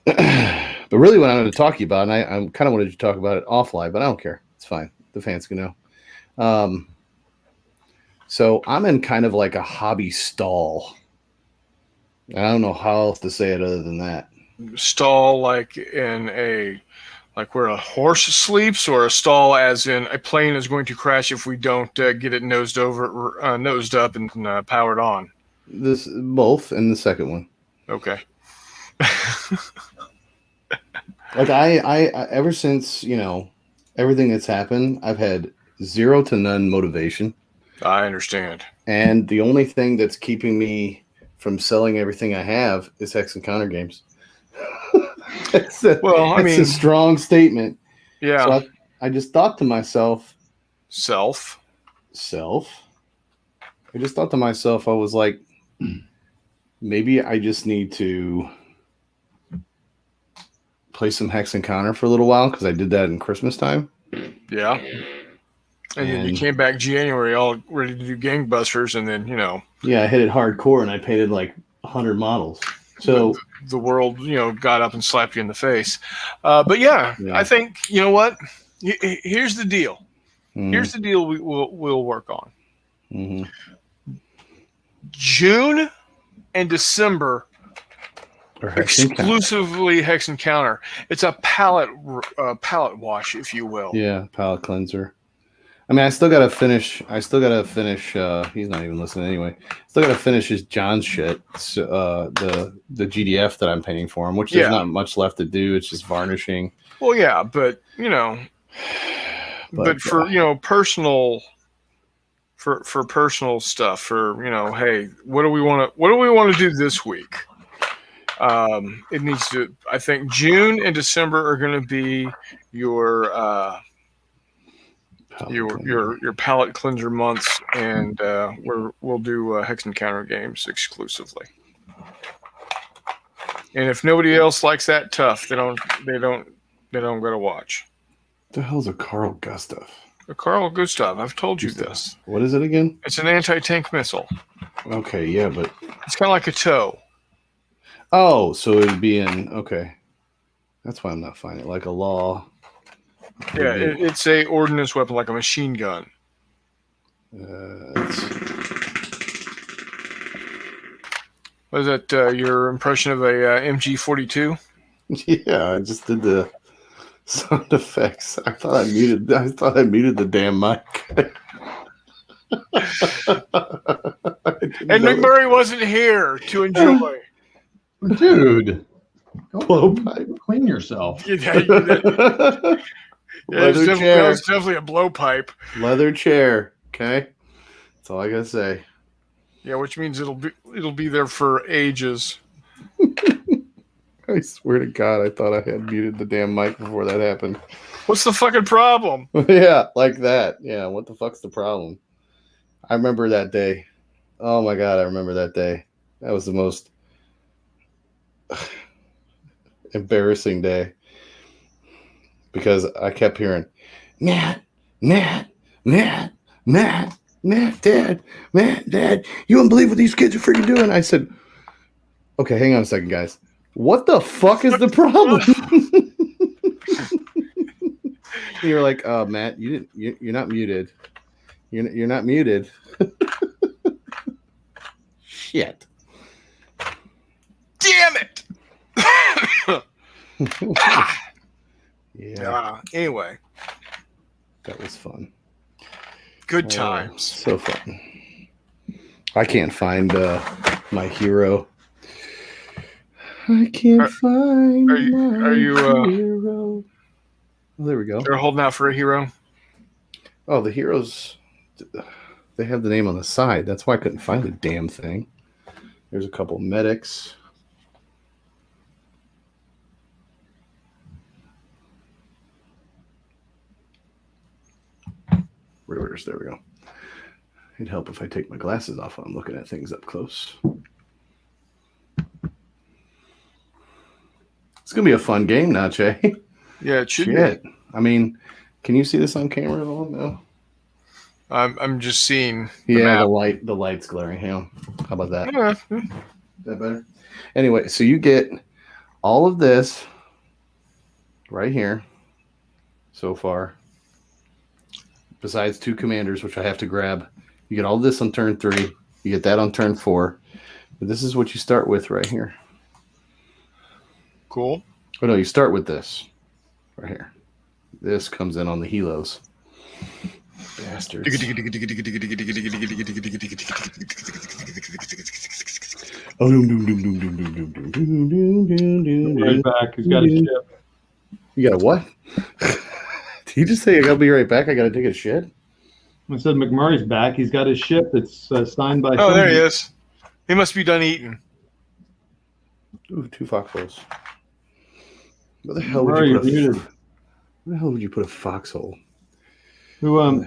But really, what I wanted to talk to you about, and I kind of wanted to talk about it offline, but I don't care. It's fine. The fans can know. So I'm in kind of like a hobby stall. I don't know how else to say it other than that. Stall like where a horse sleeps, or a stall as in a plane is going to crash if we don't get it nosed up and powered on. This both, and the second one. Okay. Like I ever since everything that's happened, I've had 0 to none motivation. I understand. And the only thing that's keeping me from selling everything I have is Hex and Counter games. It's a strong statement. Yeah. So I just thought to myself, Self. I just thought to myself, I was like, maybe I just need to play some Hex and Counter for a little while, because I did that in Christmas time. Yeah. And then you came back January all ready to do gangbusters, and then, Yeah, I hit it hardcore, and I painted like 100 models. So the world, got up and slapped you in the face. But yeah, I think, you know what? Here's the deal. Mm-hmm. Here's the deal we'll work on. Mm-hmm. June and December, exclusively Hex and Counter. It's a palette wash, if you will. Yeah, palette cleanser. I mean, I still gotta finish. He's not even listening anyway. Still gotta finish his John's shit. So, the GDF that I'm painting for him, which there's not much left to do. It's just varnishing. Well, yeah, but but for personal. For personal stuff, hey, what do we want to do this week? It needs to. I think June and December are going to be your palette cleanser months, and we'll do Hex Encounter games exclusively. And if nobody else likes that, tough. They don't go to watch. What the hell's a Carl Gustav? A Carl Gustav. I've told you this. What is it again? It's an anti-tank missile. Okay, yeah, but it's kind of like a TOW. Oh, so it'd be in. Okay, that's why I'm not finding it. Like a law. Yeah, it's a ordnance weapon, like a machine gun. Was that your impression of a MG42? Yeah, I just did the sound effects. I thought I muted the damn mic. And McMurray wasn't here to enjoy. Dude, blowpipe. Clean yourself. That was definitely a blowpipe. Leather chair. Okay, that's all I gotta say. Yeah, which means it'll be there for ages. I swear to God, I thought I had muted the damn mic before that happened. What's the fucking problem? Yeah, like that. Yeah, what the fuck's the problem? I remember that day. Oh my God, I remember that day. That was the most embarrassing day. Because I kept hearing, Matt, Dad, you won't believe what these kids are freaking doing. I said, okay, hang on a second, guys. What the fuck is the problem? You're like, Matt, you're not muted. You're not muted. Shit. Damn it. Yeah. Anyway. That was fun. Good times. So fun. I can't find my hero. I can't find my hero. Oh, there we go. They're holding out for a hero. Oh, the heroes, they have the name on the side. That's why I couldn't find the damn thing. There's a couple medics. Rivers, there we go. It'd help if I take my glasses off when I'm looking at things up close. It's going to be a fun game, NotJay. Yeah, it should be. I mean, can you see this on camera at all? No. I'm just seeing the light's glaring. Hang on. How about that? Yeah. Is that better? Anyway, so you get all of this right here so far. Besides 2 commanders, which I have to grab. You get all this on turn 3. You get that on turn 4. But this is what you start with right here. Cool. Oh, no, you start with this right here. This comes in on the helos. Bastards. Right back. He's got a ship. You got a what? Did you just say I gotta be right back? I gotta take a shit? I said McMurray's back. He's got his ship that's signed by. Oh, there he is. He must be done eating. Ooh, 2 foxholes. Where the hell would you put a foxhole? Who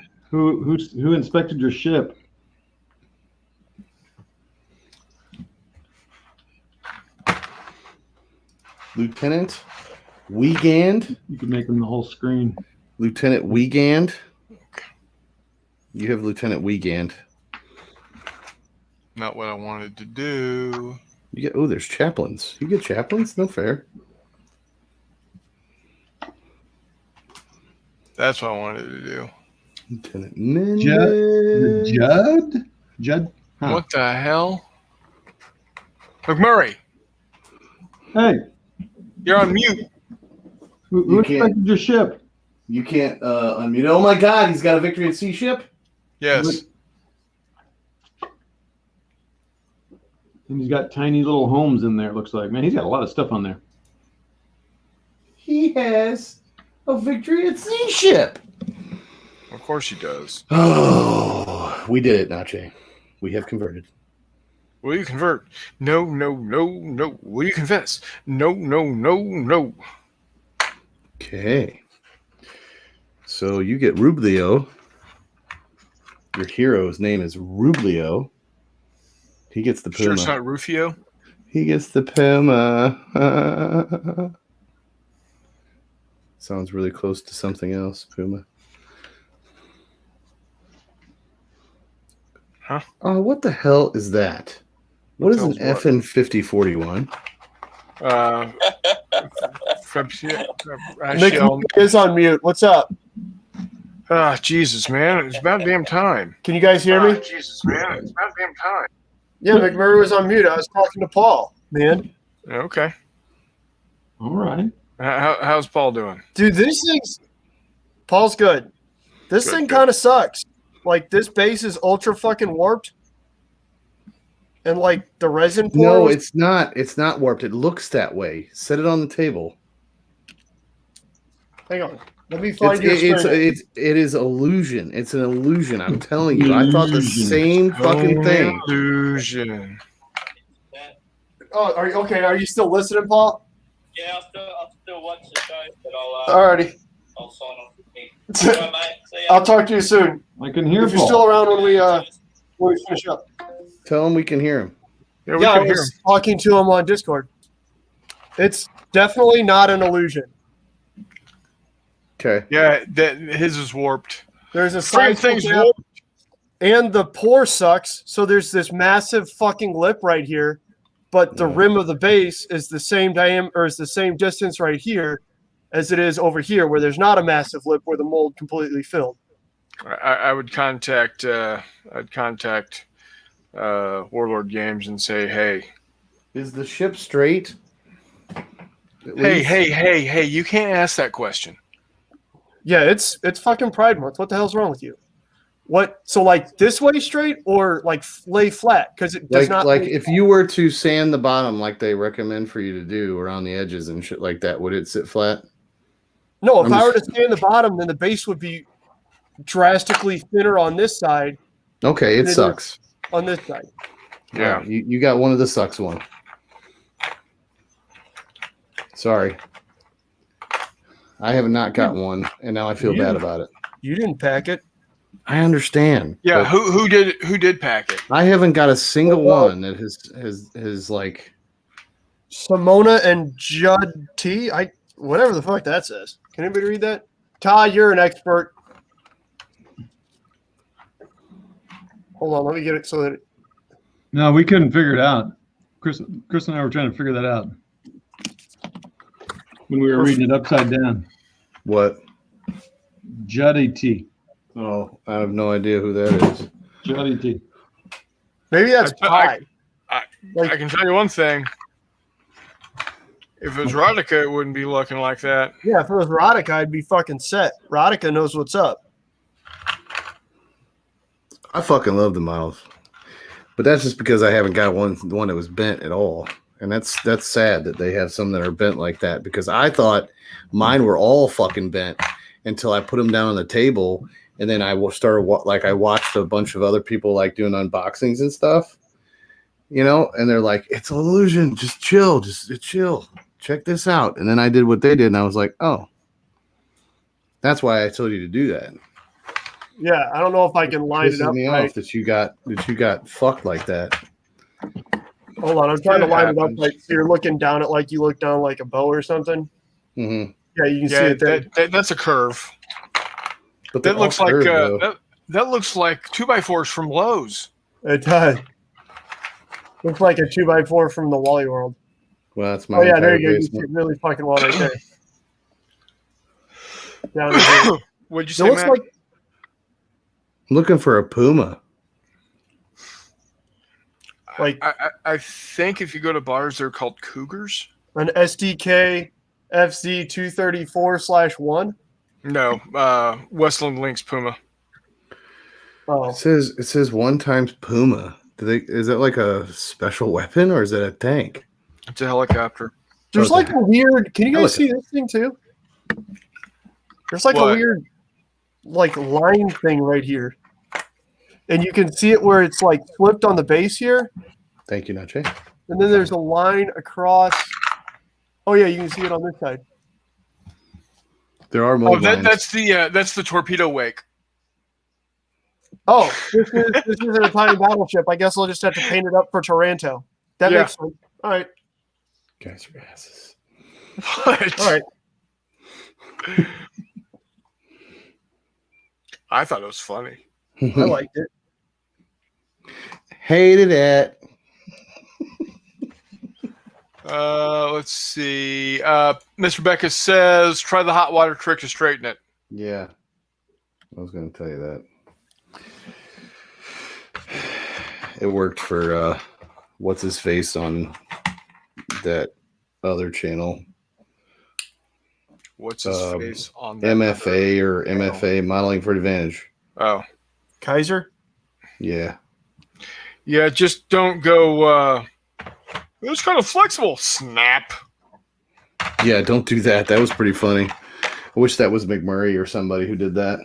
inspected your ship? Lieutenant Wiegand. You could make him the whole screen. Lieutenant Wiegand. You have Lieutenant Wiegand. Not what I wanted to do. You get there's chaplains. You get chaplains? No fair. That's what I wanted to do. Lieutenant Mendez. Judd? Huh. What the hell? McMurray. Hey. You're on mute. Who inspected your ship? You can't unmute. Oh my God, he's got a Victory at Sea ship? Yes. And he's got tiny little homes in there, it looks like. Man, he's got a lot of stuff on there. He has a Victory at Sea ship. Of course he does. Oh, we did it, NotJay. We have converted. Will you convert? No, no, no, no. Will you confess? No, no, no, no. Okay. So you get Rublio. Your hero's name is Rublio. He gets the Puma. Sure it's not Rufio? He gets the Puma. Sounds really close to something else, Puma. Huh? Oh, what the hell is that? What is an hell's FN 5041? Nick is on mute. What's up? Jesus, man. It's about damn time. Can you guys hear me? Jesus, man. It's about damn time. Yeah, McMurray was on mute. I was talking to Paul, man. Okay. All right. How's Paul doing? Dude, Paul's good. This thing kind of sucks. Like, this base is ultra fucking warped. And, like, the resin pour. No, it's not. It's not warped. It looks that way. Set it on the table. Hang on. Let me find your screen. It is illusion. It's an illusion. I'm telling you. I thought the same fucking thing. Illusion. Oh, are you okay? Are you still listening, Paul? Yeah, I'll still watch the show, but Alrighty. I'll sign off with me. All right, mate. See ya. I'll talk to you soon. I can hear If you're Paul. still around when we finish up. Tell him we can hear him. Yeah, we Yeah, I can hear him. was talking to him on Discord. It's definitely not an illusion. Okay. Yeah, his is warped. There's a Same side thing's gap, warped. and the pour sucks. So there's this massive fucking lip right here, but the rim of the base is the same diameter, or is the same distance right here as it is over here, where there's not a massive lip where the mold completely filled. I would contact Warlord Games and say, hey, Is the ship straight? hey, you can't ask that question. Yeah, it's fucking Pride Month. What the hell's wrong with you? What? So like this way straight or like lay flat? Because it does not. Like if you were to sand the bottom like they recommend for you to do around the edges and shit like that, would it sit flat? No, if I were to stay in the bottom, then the base would be drastically thinner on this side. Okay, it sucks. On this side. Yeah. Right, you got one of the sucks one. Sorry. I have not got one, and now I feel bad about it. You didn't pack it. I understand. Yeah, who did pack it? I haven't got a single one that has like Simona and Judd T. Whatever the fuck that says. Can anybody read that? Ty, you're an expert. Hold on, let me get it so that. No, we couldn't figure it out. Chris and I were trying to figure that out when we were reading it upside down. what? Juddy T. Oh, I have no idea who that is. Juddy T. Maybe that's Pi. I can tell you one thing. If it was Rodica, it wouldn't be looking like that. Yeah, if it was Rodica, I'd be fucking set. Rodica knows what's up. I fucking love the models, but that's just because I haven't got one that was bent at all, and that's sad that they have some that are bent like that. Because I thought mine were all fucking bent until I put them down on the table, and then I watched a bunch of other people like doing unboxings and stuff, and they're like, "It's an illusion. Just chill, chill. Check this out." And then I did what they did, and I was like, "Oh, that's why I told you to do that." Yeah, I don't know if I can line it Pisses up me right. off that you got fucked like that. Hold on, I'm trying to line it up happens. like so you're looking down it like you look down like a bow or something. Mm-hmm. Yeah, you can see it there. That's a curve. But That looks like that looks like 2x4s from Lowe's. It does. Looks like a 2x4 from the Wally World. Well, that's my Oh yeah, there you go. You see basement. it really fucking well right there. Down here. What'd you It say, looks Matt? like I'm looking for a Puma. I think if you go to bars, they're called Cougars. an SDK FZ234/1. No, Westland Lynx Puma. Oh, It says 1 times Puma. Is that like a special weapon or is it a tank? It's a helicopter. there's Okay. like a weird. Can you guys Helicopter. see this thing too? There's like What? a weird, like line thing right here, and you can see it where it's like flipped on the base here, Thank you, NotJay. and then there's a line across. Oh yeah, you can see it on this side. There are Oh, mold lines. that's the torpedo wake. Oh, this is an Italian battleship. I guess I'll just have to paint it up for Taranto. That Yeah. makes sense. All right. Guys are asses. What? All right. I thought it was funny. I liked it. Hated it. Let's see. Miss Rebecca says, try the hot water trick to straighten it. Yeah. I was going to tell you that. It worked for what's his face on that other channel. What's his face on that MFA other or channel? MFA, Modeling for Advantage. Oh, Kaiser. Yeah. yeah. Just don't go. It's kind of flexible. Snap. Yeah, don't do that. That was pretty funny. I wish that was McMurray or somebody who did that.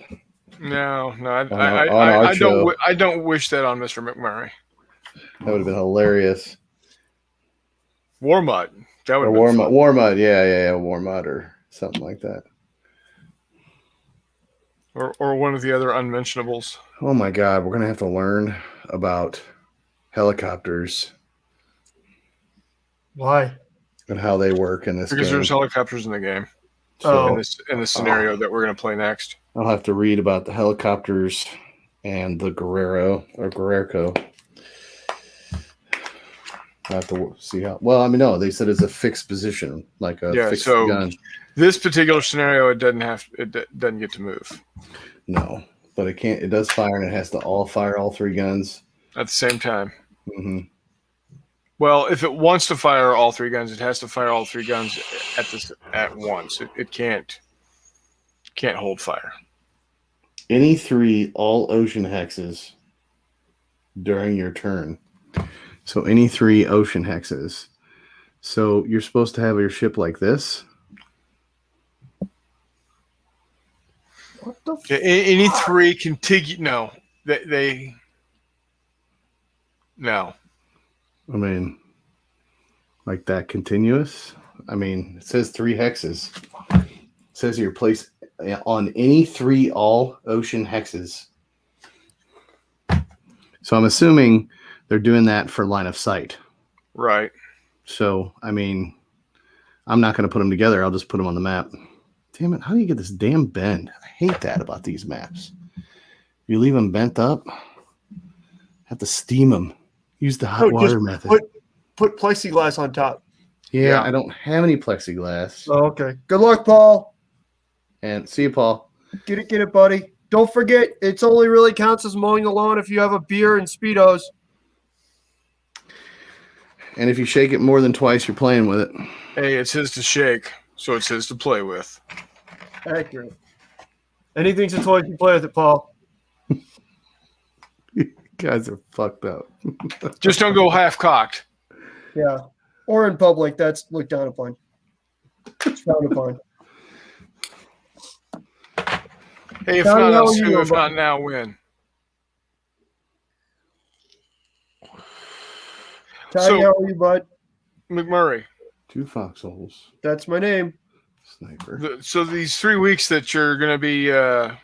No, On our show. I don't wish that on Mr. McMurray. That would have been hilarious. War Mud. That would Or have been fun. War Mud. Yeah. War Mud or something like that. Or one of the other unmentionables. Oh my God, we're gonna have to learn about helicopters Why? and how they work in this Because game. there's helicopters in the game. Oh. In the scenario that we're going to play next. I'll have to read about the helicopters and the Guerrero or Guerrero. I have to see how. Well, I mean, no, they said it's a fixed position, like a fixed gun. This particular scenario, it doesn't get to move No, but it can't. It does fire, and it has to fire all 3 guns. at the same time. Mm-hmm. Well, if it wants to fire all 3 guns, it has to fire all 3 guns at once. It can't hold fire. Any 3 all ocean hexes during your turn. So any 3 ocean hexes. So you're supposed to have your ship like this. What the? Okay, any 3 contiguous? No, they no. I mean, like that continuous. I mean, it says 3 hexes. It says your place on any 3 all ocean hexes. So I'm assuming they're doing that for line of sight. Right. So, I mean, I'm not going to put them together. I'll just put them on the map. Damn it. How do you get this damn bend? I hate that about these maps. You leave them bent up, have to steam them. Use the hot water method. Put plexiglass on top. Yeah, I don't have any plexiglass. Oh, okay. Good luck, Paul. And see you, Paul. Get it, buddy. Don't forget, it's only really counts as mowing the lawn if you have a beer and Speedos. And if you shake it more than twice, you're playing with it. Hey, it's his to shake, so it's his to play with. Accurate. Anything's a toy if you play with it, Paul. You guys are fucked up. Just don't go half cocked. Yeah. Or in public, that's looked down upon. It's frowned upon. Hey, if Tell me not how us, you who? know If about not now, when? Ty, So- how are you, bud? McMurray. 2 foxholes. That's my name. Sniper. So these 3 weeks that you're going to be out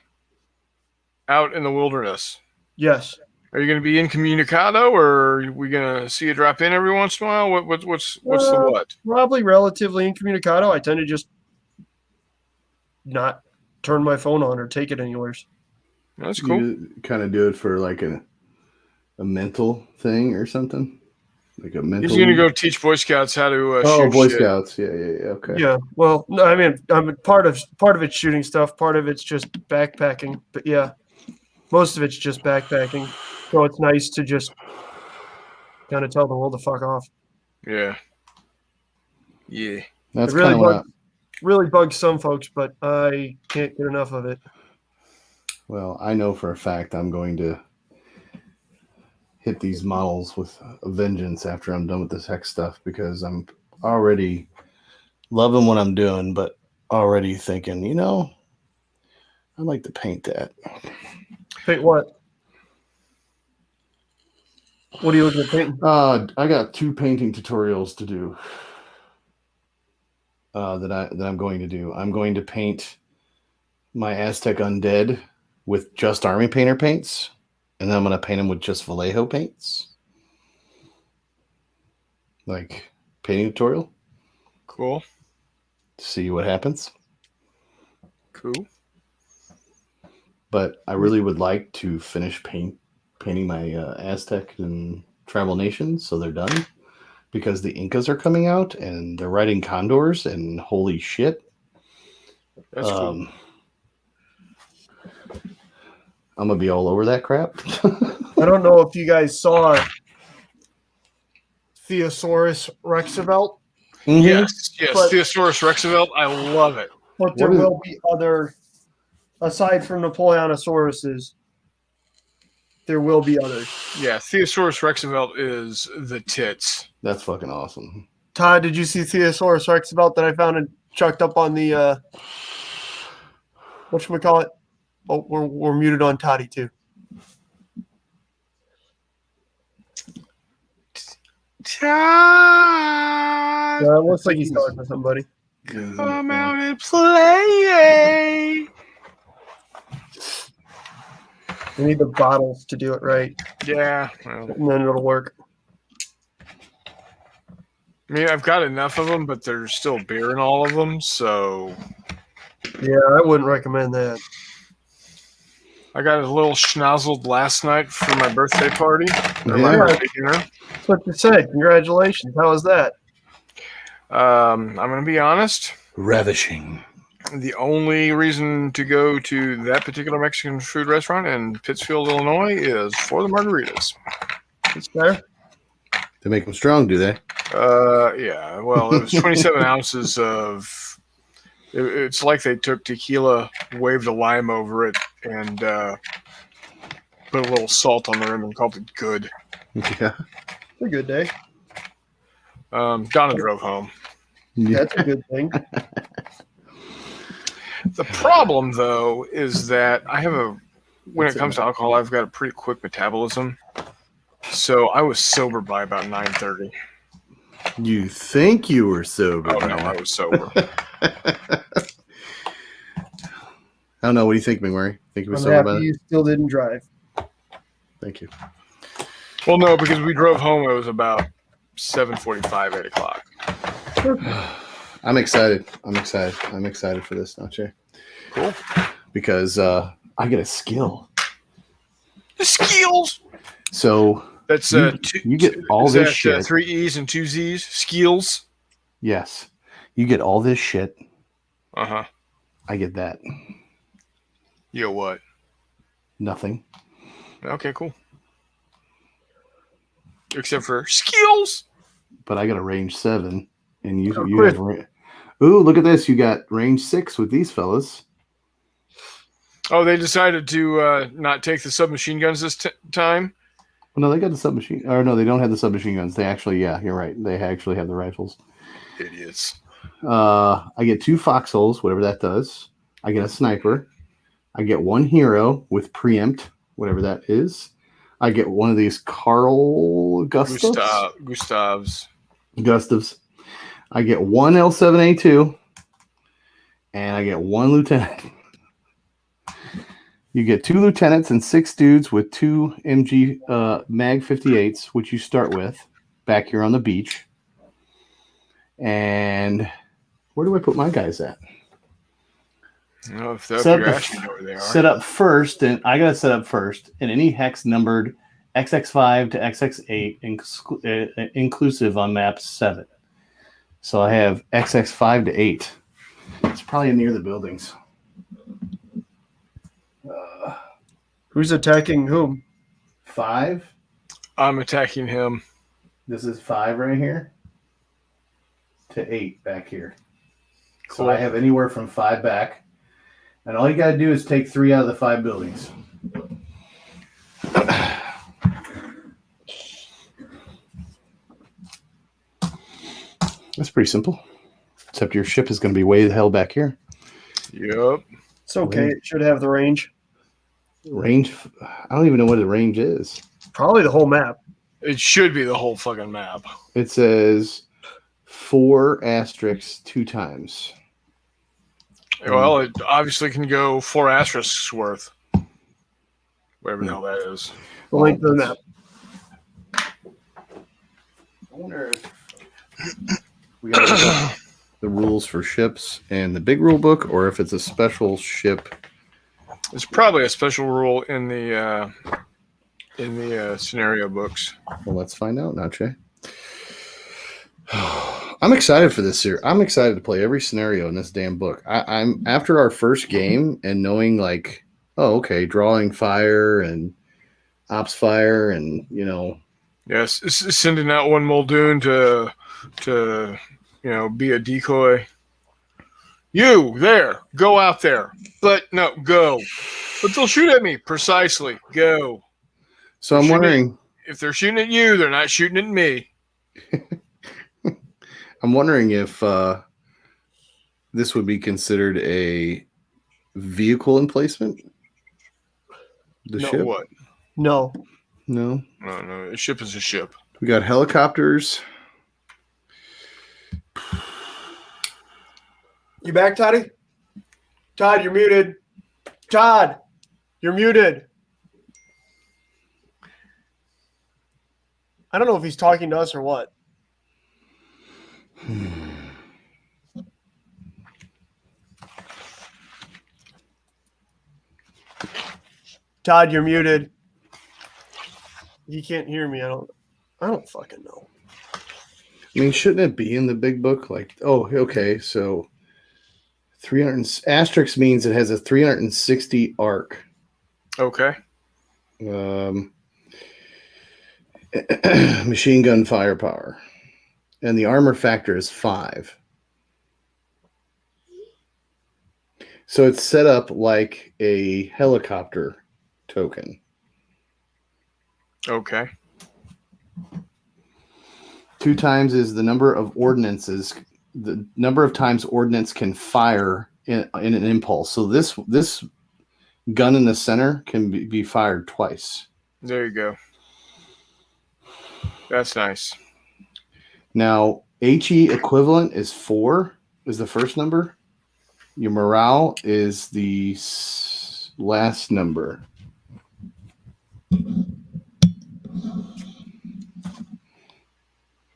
in the wilderness, Yes. are you going to be incommunicado, or are we going to see you drop in every once in a while? What's the what? Probably relatively incommunicado. I tend to just not turn my phone on or take it anywhere. That's cool. You kind of do it for like a mental thing or something? Like a mental. He's going to go teach Boy Scouts how to Oh, shoot Boy shit. Scouts. Yeah. Okay. Yeah. Well, no, I mean, I'm part of it's shooting stuff. Part of it's just backpacking. But yeah, most of it's just backpacking. So it's nice to just kind of tell the world to fuck off. Yeah. Yeah. That's It really kind of really bugs some folks, but I can't get enough of it. Well, I know for a fact I'm going to hit these models with a vengeance after I'm done with this hex stuff, because I'm already loving what I'm doing, but already thinking, I'd like to paint that. Paint what? What are you looking at painting? I got 2 painting tutorials to do. That I'm going to do. I'm going to paint my Aztec Undead with just Army Painter paints, and then I'm going to paint them with just Vallejo paints. Like painting tutorial. Cool. See what happens. Cool. But I really would like to finish painting my Aztec and Tribal Nations, so they're done, because the Incas are coming out and they're riding condors, and holy shit. That's cool. I'm going to be all over that crap. I don't know if you guys saw Theosaurus Rexavelt. Mm-hmm. Yes, But- Theosaurus Rexavelt. I love it. But there will be other, aside from Napoleonosauruses, there will be others. Yeah, Theosaurus Rexavelt is the tits. That's fucking awesome. Todd, did you see Theosaurus Rexavelt that I found and chucked up on the, whatchamacallit? Oh, we're muted on Toddy, too. Todd, It looks like he's talking to somebody. come out and play. We need the bottles to do it right, Yeah, well, and then it'll work. I mean, I've got enough of them, but there's still beer in all of them, so Yeah, I wouldn't recommend that. I got a little schnozzled last night for my birthday party. Or my Yeah. birthday dinner. That's what you said. Congratulations. How was that? I'm going to be honest. Ravishing. The only reason to go to that particular Mexican food restaurant in Pittsfield, Illinois, is for the margaritas. It's fair. They make them strong, do they? Yeah. Well, it was 27 ounces of. It's like they took tequila, waved a lime over it, and put a little salt on the rim and called it good. Yeah. It's a good day. Donna drove home. That's a good thing. The problem, though, is that when it comes to alcohol, I've got a pretty quick metabolism. So I was sober by about 9:30. You think you were sober? Oh, no, I was sober. I don't know. What do you think, McMurray? Think you were I'm sober by happy then? you still didn't drive. Thank you. Well, no, because we drove home. It was about 7:45, 8 o'clock. I'm excited. I'm excited for this, NotJay. Cool. Because I get a skill. The skills. So That's you get all this shit. 3 E's and 2 Z's. Skills. Yes. You get all this shit. Uh-huh. I get that. You know what? Nothing. Okay, cool. Except for skills. But I got a range 7, and you quit. have. Ooh, look at this! You got range 6 with these fellas. Oh, they decided to not take the submachine guns this time. Well, no, they got the submachine. Or no, they don't have the submachine guns. They actually, yeah, you're right. They actually have the rifles. Idiots. I get 2 foxholes, whatever that does. I get a sniper. I get 1 hero with preempt, whatever that is. I get one of these Carl Gustavs. I get 1 L7A2, and I get 1 lieutenant. You get 2 lieutenants and 6 dudes with 2 MG Mag 58s, which you start with back here on the beach. And where do I put my guys at? No, if you're asking where they are. Set up first, and I gotta set up first, and any hex numbered XX5 to XX8 inclusive on map 7. So I have XX5 to 8. It's probably near the buildings. Who's attacking whom? 5. I'm attacking him. This is 5 right here. To 8 back here. So I have anywhere from 5 back. And all you got to do is take 3 out of the 5 buildings. That's pretty simple. Except your ship is going to be way the hell back here. Yep. It's okay. It should have the range. Range? I don't even know what the range is. Probably the whole map. It should be the whole fucking map. It says 4 asterisks 2 times. Well, it obviously can go 4 asterisks worth. Whatever the hell that is. The length of the map. I wonder if we got to look up the rules for ships and the big rule book, or if it's a special ship. It's probably a special rule in the scenario books. Well, let's find out, NotJay. I'm excited for this series. I'm excited to play every scenario in this damn book. I'm after our first game and knowing like, oh, okay, drawing fire and ops fire, and Yes, sending out one Muldoon to be a decoy. You there, go out there, but no, go. But they'll shoot at me. Precisely, go. So I'm wondering if they're shooting at you, they're not shooting at me. I'm wondering if this would be considered a vehicle emplacement. The ship? What? No. No. No. A ship is a ship. We got helicopters. You back, Toddy? Todd, you're muted. Todd, you're muted. I don't know if he's talking to us or what. Todd, you're muted. You can't hear me. I don't fucking know. I mean, shouldn't it be in the big book? Like, oh, okay, so 300 asterisk means it has a 360 arc. Okay. Machine gun firepower. And the armor factor is 5. So it's set up like a helicopter token. Okay. 2 times is the number of ordnances, the number of times ordnance can fire in an impulse. So this gun in the center can be fired twice. There you go. That's nice. Now, HE equivalent is 4, is the first number. Your morale is the last number.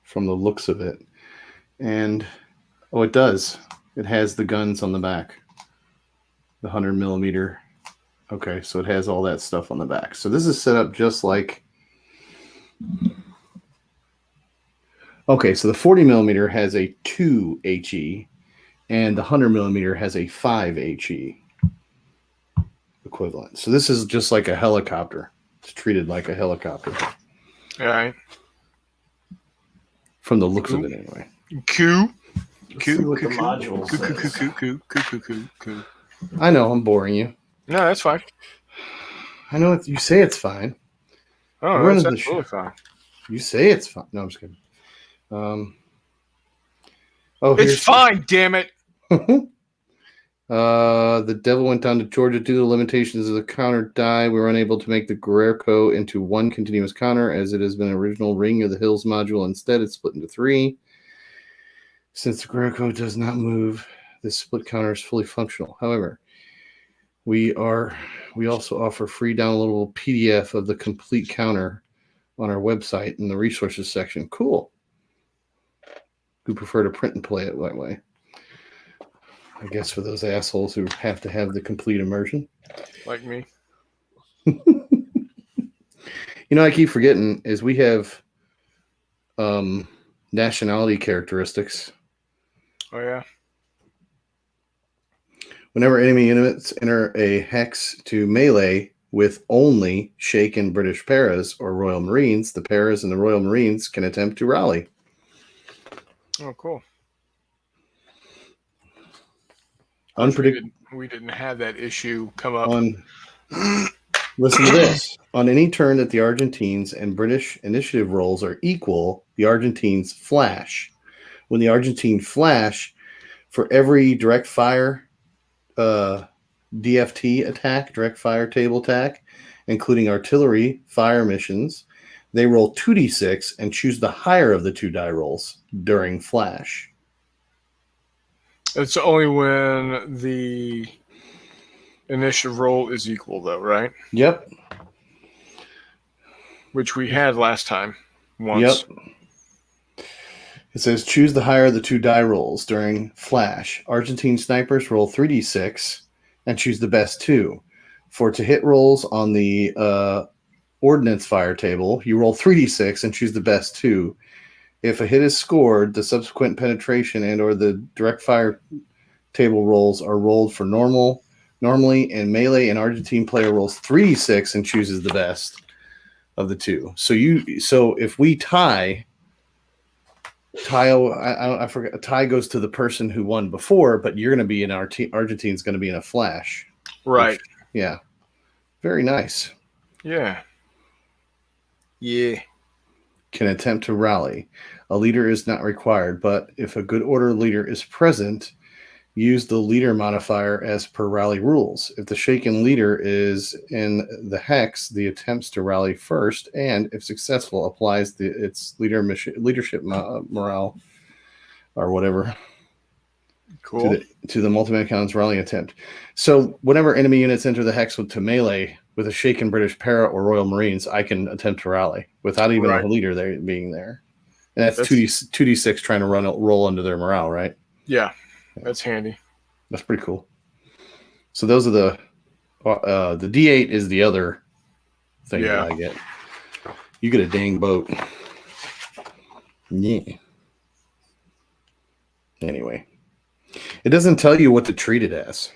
From the looks of it. And, oh, it does. It has the guns on the back. The 100 millimeter. Okay, so it has all that stuff on the back. So this is set up just like... Okay, so the 40 millimeter has a 2 HE, and the 100 millimeter has a 5 HE equivalent. So this is just like a helicopter. It's treated like a helicopter. All right. From the looks of it, anyway. Q. I know, I'm boring you. No, that's fine. I know you say it's fine. Oh, that's absolutely fine. You say it's fine. No, I'm just kidding. It's fine, damn it. The devil went down to Georgia due to the limitations of the counter die. We were unable to make the Greco into one continuous counter as it has been an original Ring of the Hills module. Instead, it's split into 3. Since the Greco does not move, this split counter is fully functional. However, we also offer free downloadable PDF of the complete counter on our website in the resources section. Cool. Who prefer to print and play it that way. I guess for those assholes who have to have the complete immersion. Like me. I keep forgetting is we have nationality characteristics. Oh, yeah. Whenever enemy units enter a hex to melee with only shaken British paras or Royal Marines, the paras and the Royal Marines can attempt to rally. Oh, cool. Unpredictable. We didn't have that issue come up. Listen to this. On any turn that the Argentines and British initiative rolls are equal, the Argentines flash. When the Argentine flash, for every direct fire DFT attack, direct fire table attack, including artillery fire missions, they roll 2d6 and choose the higher of the 2 die rolls during flash. It's only when the initiative roll is equal, though, right? Yep. Which we had last time once. Yep. It says choose the higher of the 2 die rolls during flash. Argentine snipers roll 3d6 and choose the best 2. For to hit rolls on the ordnance fire table, you roll 3d6 and choose the best 2. If a hit is scored, the subsequent penetration and or the direct fire table rolls are rolled for normally, and melee and Argentine player rolls 3d6 and chooses the best of the 2. So if we tie, I forgot. A tie goes to the person who won before, but you're going to be in Argentine's going to be in a flash, Right? Which, yeah, very nice. Yeah. Can attempt to rally. A leader is not required, but if a good order leader is present, use the leader modifier as per rally rules. If the shaken leader is in the hex, the attempts to rally first, and if successful, applies its leadership morale or whatever Cool. to the multi-man count's rally attempt. So whenever enemy units enter the hex to melee with a shaken British para or Royal Marines, I can attempt to rally without even a leader there being there. And that's 2d6 trying to roll under their morale, right? Yeah, that's handy. That's pretty cool. So those are the D8 is the other thing that I get. You get a dang boat. Yeah. Anyway, it doesn't tell you what to treat it as.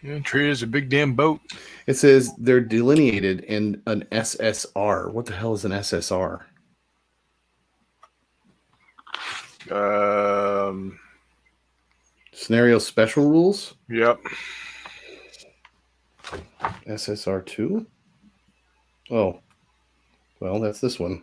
Yeah, treat it as a big damn boat. It says they're delineated in an SSR. What the hell is an SSR? Scenario special rules? Yep. SSR2? Oh. Well, that's this one.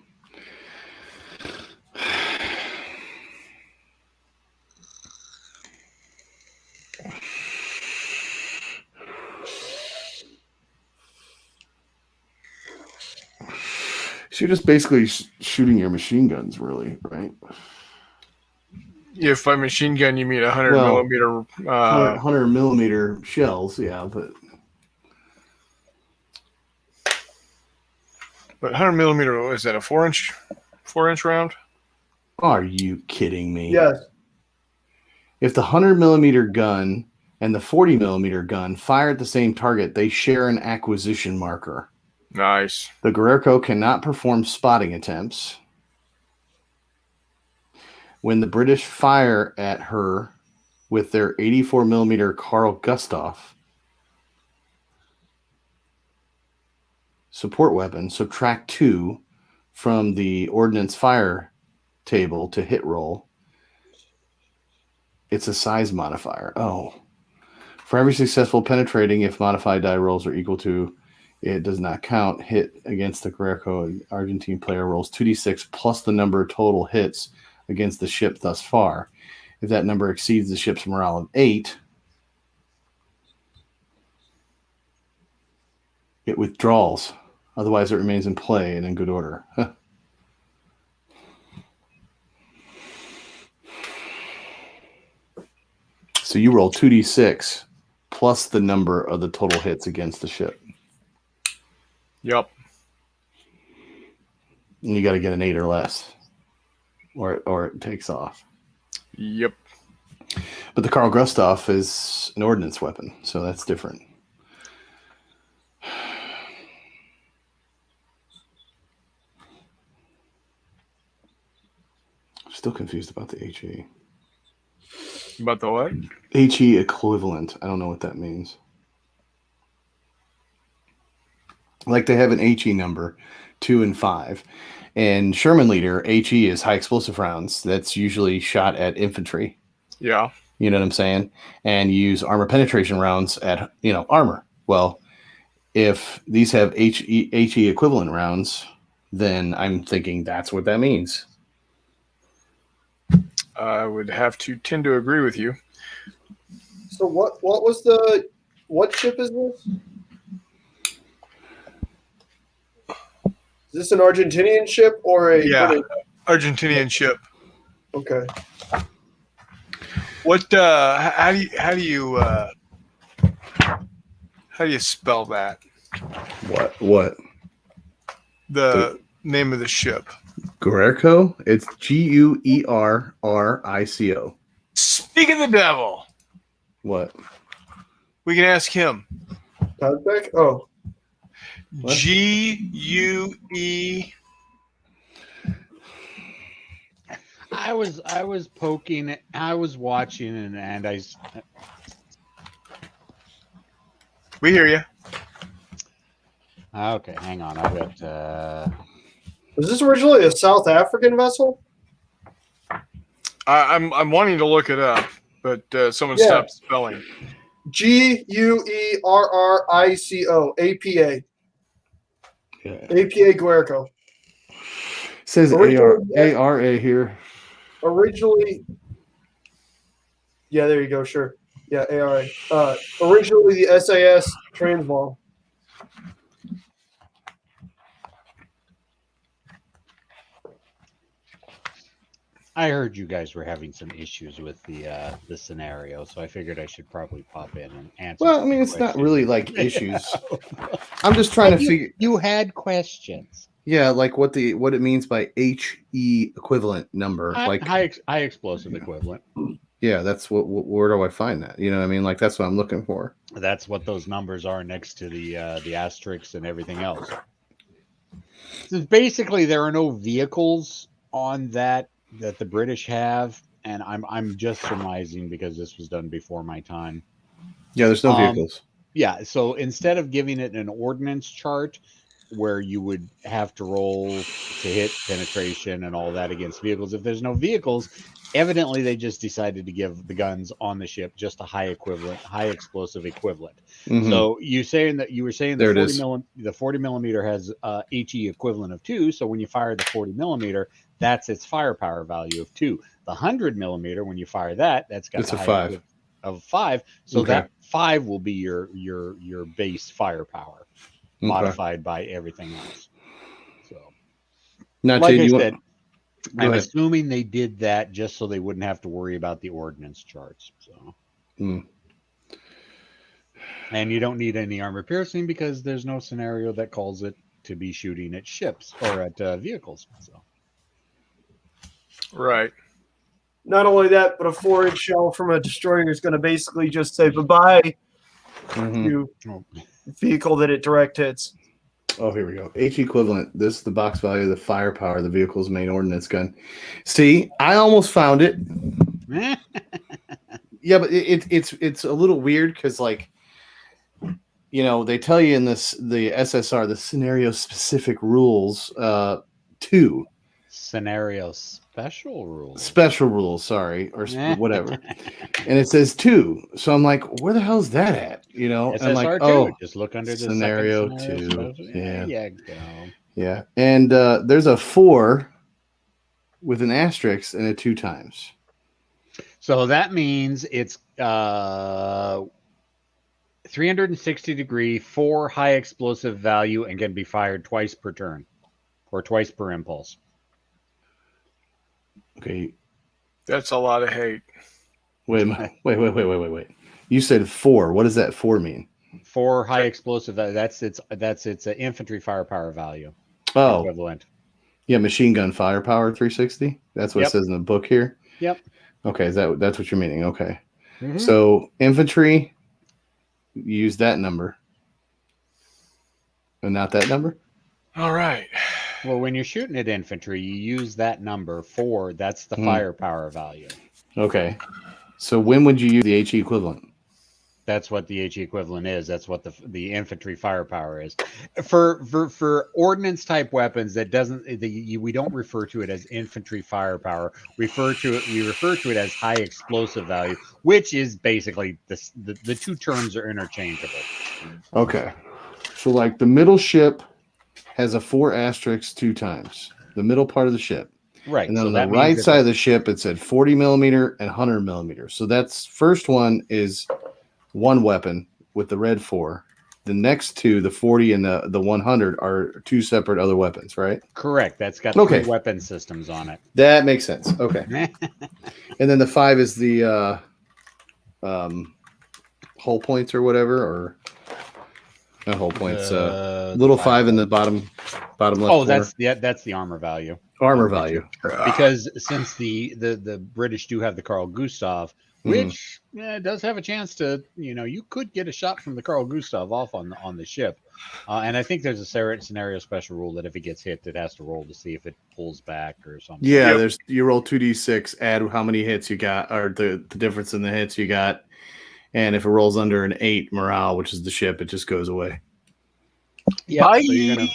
So you're just basically shooting your machine guns, really, right? If by machine gun you mean 100 millimeter, 100 millimeter shells, yeah, but 100 millimeter, is that a 4-inch round? Are you kidding me? Yes. If the 100 millimeter gun and the 40 millimeter gun fire at the same target, they share an acquisition marker. Nice. The Guerrero cannot perform spotting attempts. When the British fire at her with their 84 millimeter Carl Gustaf support weapon, subtract 2 from the ordnance fire table to hit roll. It's a size modifier. Oh. For every successful penetrating, if modified die rolls are equal to, it does not count. Hit against the Guerrero Argentine player rolls 2d6 plus the number of total hits against the ship thus far. If that number exceeds the ship's morale of 8, it withdraws. Otherwise, it remains in play and in good order. So you roll 2d6 plus the number of the total hits against the ship. Yep. And you got to get an 8 or less, or it takes off. Yep. But the Carl Gustaf is an ordnance weapon, so that's different. I'm still confused about the HE. About the what? HE equivalent. I don't know what that means. Like they have an HE number 2 and 5. And Sherman Leader, HE is high explosive rounds. That's usually shot at infantry. Yeah. You know what I'm saying? And you use armor penetration rounds at, armor. Well, if these have HE equivalent rounds, then I'm thinking that's what that means. I would have to tend to agree with you. So what ship is this? Is this an Argentinian ship or a British? Argentinian ship. Okay. What? How do you spell that? What? The name of the ship. Guerrico? It's Guerrico. Speak of the devil. What? We can ask him. Tazbek? Oh. What? GUE. I was poking. I was watching, and I. We hear you. Okay, hang on. I got. Was this originally a South African vessel? I'm wanting to look it up, but someone stopped spelling. GUERRICO. APA. Yeah. APA Guerrico. Says ARA here. Originally. Yeah, there you go. Sure. Yeah, ARA. Originally the SAS Transvaal. I heard you guys were having some issues with the scenario, so I figured I should probably pop in and answer. Well, I mean, it's not really like issues. I'm just trying to figure. You had questions. Yeah, like what it means by HE equivalent number, like high explosive equivalent. Yeah, that's where do I find that? You know what I mean? Like that's what I'm looking for. That's what those numbers are next to the asterisks and everything else. So basically, there are no vehicles on that the British have, and I'm just surmising because this was done before my time. Yeah, there's no vehicles. Yeah, so instead of giving it an ordnance chart where you would have to roll to hit penetration and all that against vehicles, if there's no vehicles, evidently they just decided to give the guns on the ship just a high explosive equivalent. Mm-hmm. So you were saying the 40 millimeter has HE equivalent of 2. So when you fire the 40 millimeter, that's its firepower value of 2. The 100 millimeter, when you fire that's got a 5 of 5. So okay. that 5 will be your base firepower, modified by everything else. So, like I said, I'm assuming they did that just so they wouldn't have to worry about the ordnance charts. So, and you don't need any armor piercing because there's no scenario that calls it to be shooting at ships or at vehicles. So, right. Not only that, but a 4-inch shell from a destroyer is going to basically just say bye-bye to the vehicle that it direct hits. Oh, here we go. H equivalent. This is the box value of the firepower of the vehicle's main ordnance gun. See, I almost found it. Yeah, but it's a little weird because, like, they tell you in the SSR, the scenario specific rules, 2. Scenario special rules. Special rules, sorry, or whatever. And it says 2. So I'm like, where the hell is that at? SSR I'm like, 2. Just look under the scenario 2. Special. Yeah. There you go. Yeah. And there's a 4 with an asterisk and a 2 times. So that means it's 360 degree, 4 high explosive value, and can be fired twice per turn or twice per impulse. Okay. That's a lot of hate. Wait. You said 4. What does that 4 mean? 4 high explosive. That's its infantry firepower value. Oh, equivalent. Yeah, machine gun firepower 360. That's what it says in the book here. Yep. Okay, that's what you're meaning. Okay. Mm-hmm. So infantry, use that number, and not that number. All right. Well, when you're shooting at infantry, you use that number 4. That's the firepower value. Okay. So when would you use the HE equivalent? That's what the HE equivalent is. That's what the infantry firepower is. For ordnance type weapons, that doesn't we don't refer to it as infantry firepower. We refer to it as high explosive value, which is basically the two terms are interchangeable. Okay. So like the middle ship has a 4 asterisks 2 times. The middle part of the ship. Right. And then so on the that means right that side of the ship, it said 40 millimeter and 100 millimeter. So that's first one is one weapon with the red 4. The next two, the 40 and the 100, are 2 separate other weapons, right? correct. That's got Okay. 3 weapon systems on it. That makes sense. Okay. And then the 5 is the hull points or whatever, or not hull points. Little 5 in the bottom left. Oh, corner. that's the armor value. Armor value. Because since the British do have the Carl Gustav, which does have a chance to, you could get a shot from the Carl Gustav off on the ship. And I think there's a scenario special rule that if it gets hit, it has to roll to see if it pulls back or something. Yeah, Yep. there's you roll 2d6, add how many hits you got, or the difference in the hits you got. And if it rolls under an 8 morale, which is the ship, it just goes away. Yeah, Bye. so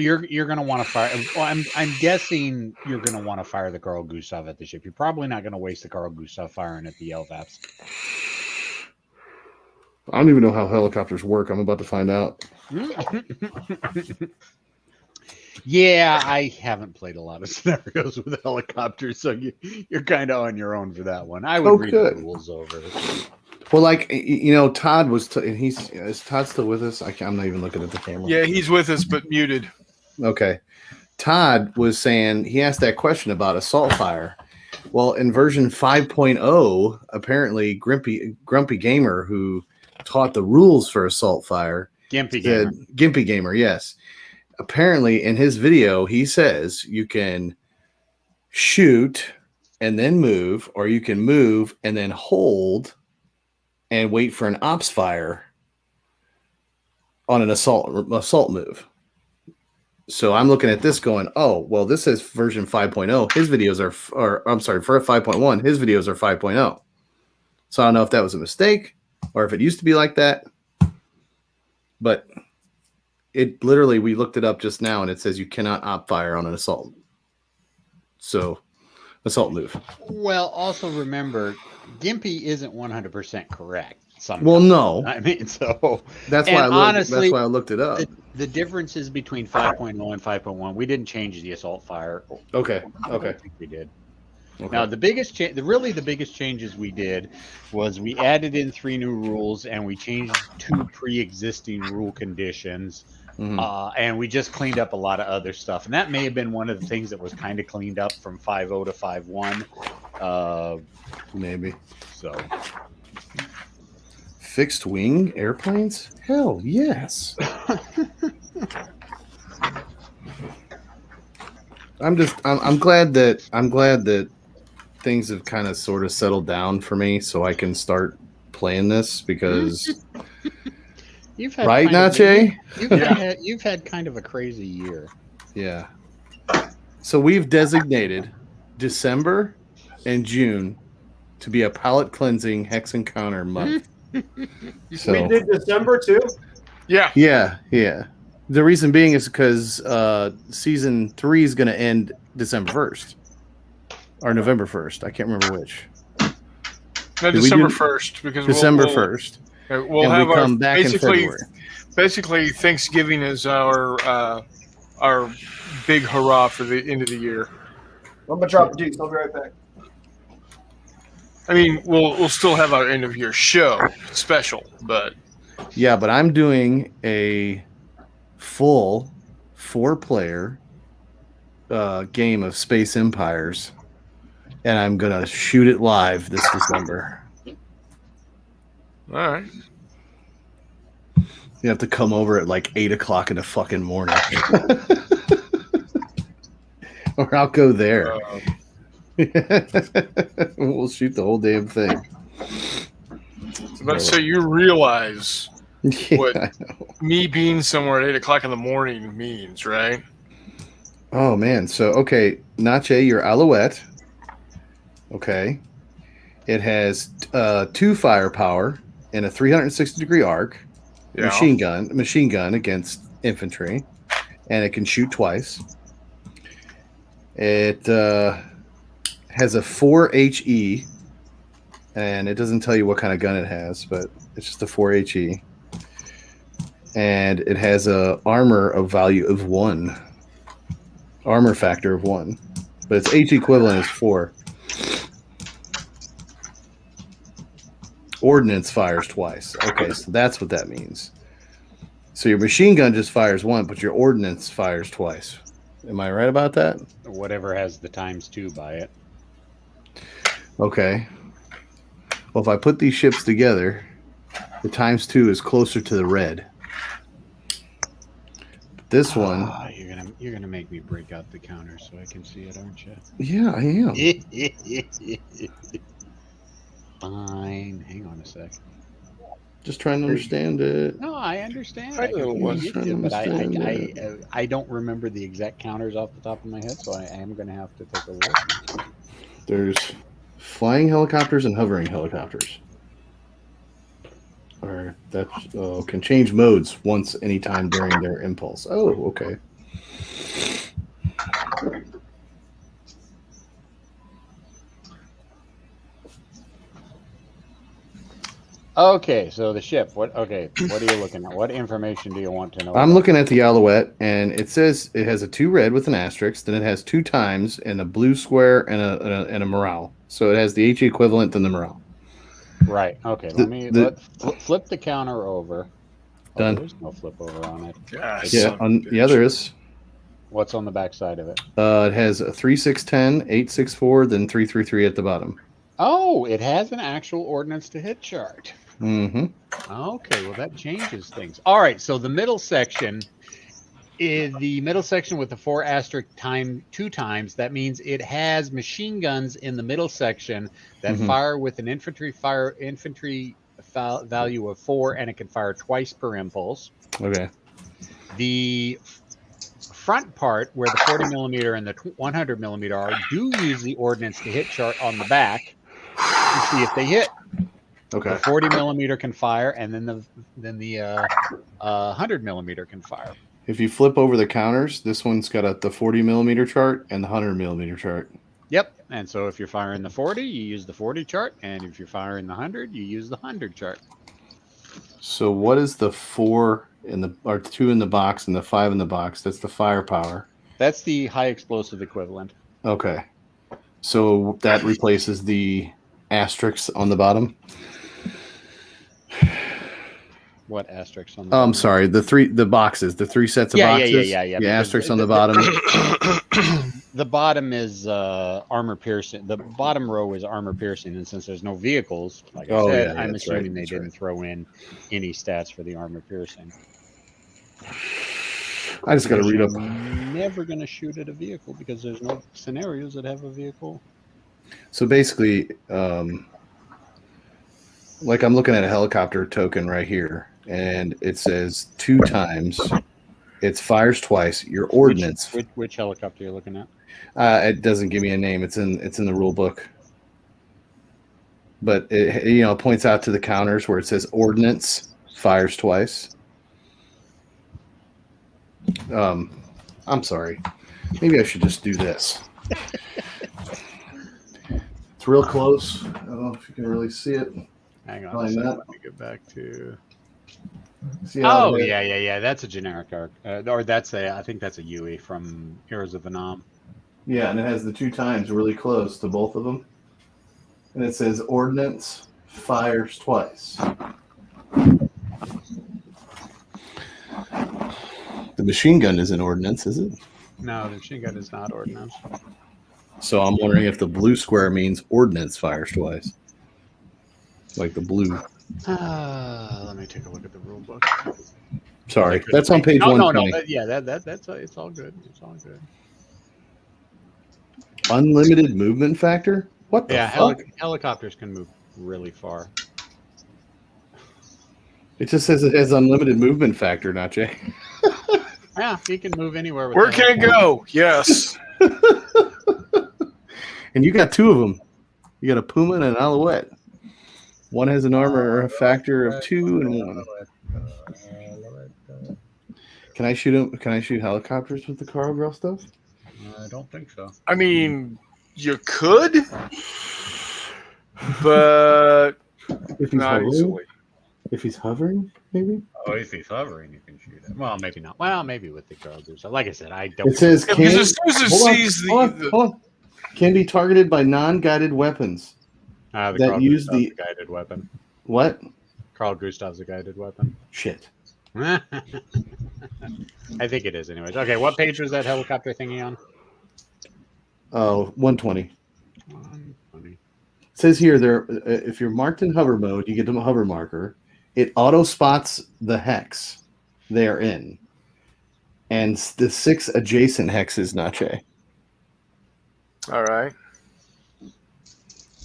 you're gonna want to fire. Well, I'm guessing you're gonna want to fire the Carl Gustav at the ship. You're probably not gonna waste the Carl Gustav firing at the LVAPs. I don't even know how helicopters work. I'm about to find out. Yeah, I haven't played a lot of scenarios with helicopters, so you're kind of on your own for that one. I would read good. the rules over. Well, like Todd was. Is Todd still with us? I'm not even looking at the camera. Yeah, he's with us, but muted. Okay. Todd was saying he asked that question about assault fire. Well, in version 5.0, apparently Grumpy Gamer, who taught the rules for assault fire, Gimpy Gamer, yes. Apparently, in his video, he says you can shoot and then move, or you can move and then hold and wait for an ops fire on an assault move. So I'm looking at this going, oh, well, this is version 5.0. His videos for 5.1, his videos are 5.0. So I don't know if that was a mistake or if it used to be like that. But it literally, we looked it up just now, and it says you cannot op fire on an assault. So, assault move. Well, also remember, Gimpy isn't 100% correct. Sometimes. Well, no. I mean, so that's why I looked it up. The differences between 5.0 and 5.1, we didn't change the assault fire. Okay. I don't think we did. Okay. Now, the biggest changes we did was we added in 3 new rules, and we changed 2 pre-existing rule conditions. And we just cleaned up a lot of other stuff. And that may have been one of the things that was kind of cleaned up from 5.0 to 5.1. Maybe. So. Fixed wing airplanes? Hell yes. I'm glad that things have kind of sort of settled down for me, so I can start playing this because You've had right, NotJay? You've had kind of a crazy year. Yeah. So we've designated December and June to be a palate cleansing hex encounter month. So we did December too. Yeah. Yeah. The reason being is because season 3 is going to end December 1st or November 1st. I can't remember which. No, December 1st, because December 1st. We'll have we come back in February. Basically, Thanksgiving is our big hurrah for the end of the year. I'm gonna drop the deuce. I'll be right back. I mean, we'll still have our end of year show special, but yeah, but I'm doing a full 4-player game of Space Empires, and I'm gonna shoot it live this December. all right. You have to come over at like 8:00 in the fucking morning, or I'll go there. We'll shoot the whole damn thing. But so you realize Yeah, what I know. me being somewhere at 8:00 in the morning means, right? Oh man, so okay, NotJay, you're Alouette. Okay. It has 2 firepower and a 360-degree arc. Yeah. Machine gun against infantry, and it can shoot twice. It has a 4 HE, and it doesn't tell you what kind of gun it has, but it's just a 4 HE. And it has a armor of value of 1, armor factor of 1, but its H equivalent is 4. Ordnance fires twice. Okay, so that's what that means. So your machine gun just fires 1, but your ordnance fires twice. Am I right about that? Whatever has the ×2 by it. Okay. Well, if I put these ships together, the ×2 is closer to the red. This one. You're gonna make me break out the counter so I can see it, aren't you? Yeah, I am. Fine. Hang on a sec. Just trying to understand it. No, I understand. I know what- But I don't remember the exact counters off the top of my head, so I am going to have to take a look. There's flying helicopters and hovering helicopters. Or that can change modes once anytime during their impulse. Oh, okay. Okay, so the ship. What are you looking at? What information do you want to know? I'm looking at the Alouette, and it says it has a 2 red with an asterisk. Then it has 2 times and a blue square and a morale. So it has the H equivalent than the morale. Right. Okay. Flip the counter over. Done. There's no flip over on it. Gosh, Yeah, there is. What's on the back side of it? It has a 3610, 864, then 333 at the bottom. Oh, it has an actual ordnance to hit chart. Mm-hmm. Okay, well that changes things. All right, so the middle section is the middle section with the 4 asterisk 2 times. That means it has machine guns in the middle section that fire with an infantry value of 4, and it can fire twice per impulse. Okay. The front part, where the 40 millimeter and the 100 millimeter are, do use the ordnance to hit chart on the back to see if they hit. Okay. The 40 millimeter can fire, and then the 100 millimeter can fire. If you flip over the counters, this one's got the 40 millimeter chart and the 100 millimeter chart. Yep. And so if you're firing the 40, you use the 40 chart, and if you're firing the 100, you use the 100 chart. So what is the 4 or 2 in the box and the 5 in the box? That's the firepower. That's the high explosive equivalent. Okay. So that replaces the asterisks on the bottom. What asterisks on the I'm sorry, the 3 boxes, the 3 sets of boxes. Yeah. The asterisks on the bottom. The bottom is armor piercing. The bottom row is armor piercing, and since there's no vehicles, like I said, I'm assuming they didn't throw in any stats for the armor piercing. I just got to read up. I'm never going to shoot at a vehicle because there's no scenarios that have a vehicle. So basically, like I'm looking at a helicopter token right here, and it says 2 times. It fires twice. Your ordnance. Which helicopter you're looking at? It doesn't give me a name. It's in the rule book. But it points out to the counters where it says ordnance fires twice. I'm sorry. Maybe I should just do this. It's real close. I don't know if you can really see it. Hang on a second. Let me get back to. Oh yeah. That's a generic arc, or I think that's a UE from Heroes of Vietnam. Yeah, and it has the 2 times really close to both of them, and it says ordnance fires twice. The machine gun isn't ordnance, is it? No, the machine gun is not ordnance. So I'm wondering if the blue square means ordnance fires twice, like the blue. Let me take a look at the rule book. Sorry, that's on page 120. No. Yeah, that's it's all good. It's all good. Unlimited movement factor? What the fuck? Helicopters can move really far. It just says it has unlimited movement factor, NotJay. Yeah, he can move anywhere. With Where can it go? Yes. And you got 2 of them. You got a Puma and an Alouette. One has an armor factor of 2 and 1. Can I shoot him? Can I shoot helicopters with the Carl Girl stuff? I don't think so. I mean, you could, but If he's not hovering, easily. if he's hovering, maybe. Oh, if he's hovering, you can shoot it. Well, maybe not. Well, maybe with the Carl Gustav. Like I said, I don't. It says Yeah, can, because as soon as it hold on, sees hold on, the hold on. Can be targeted by non-guided weapons. The that Carl use Gustav's the- a guided weapon. What? Carl Gustav's a guided weapon. Shit. I think it is, anyways. Okay, what page was that helicopter thingy on? Oh, 120. 120. It says here there if you're marked in hover mode, you get a hover marker. It auto spots the hex they are in, and the 6 adjacent hexes. NotJay all right.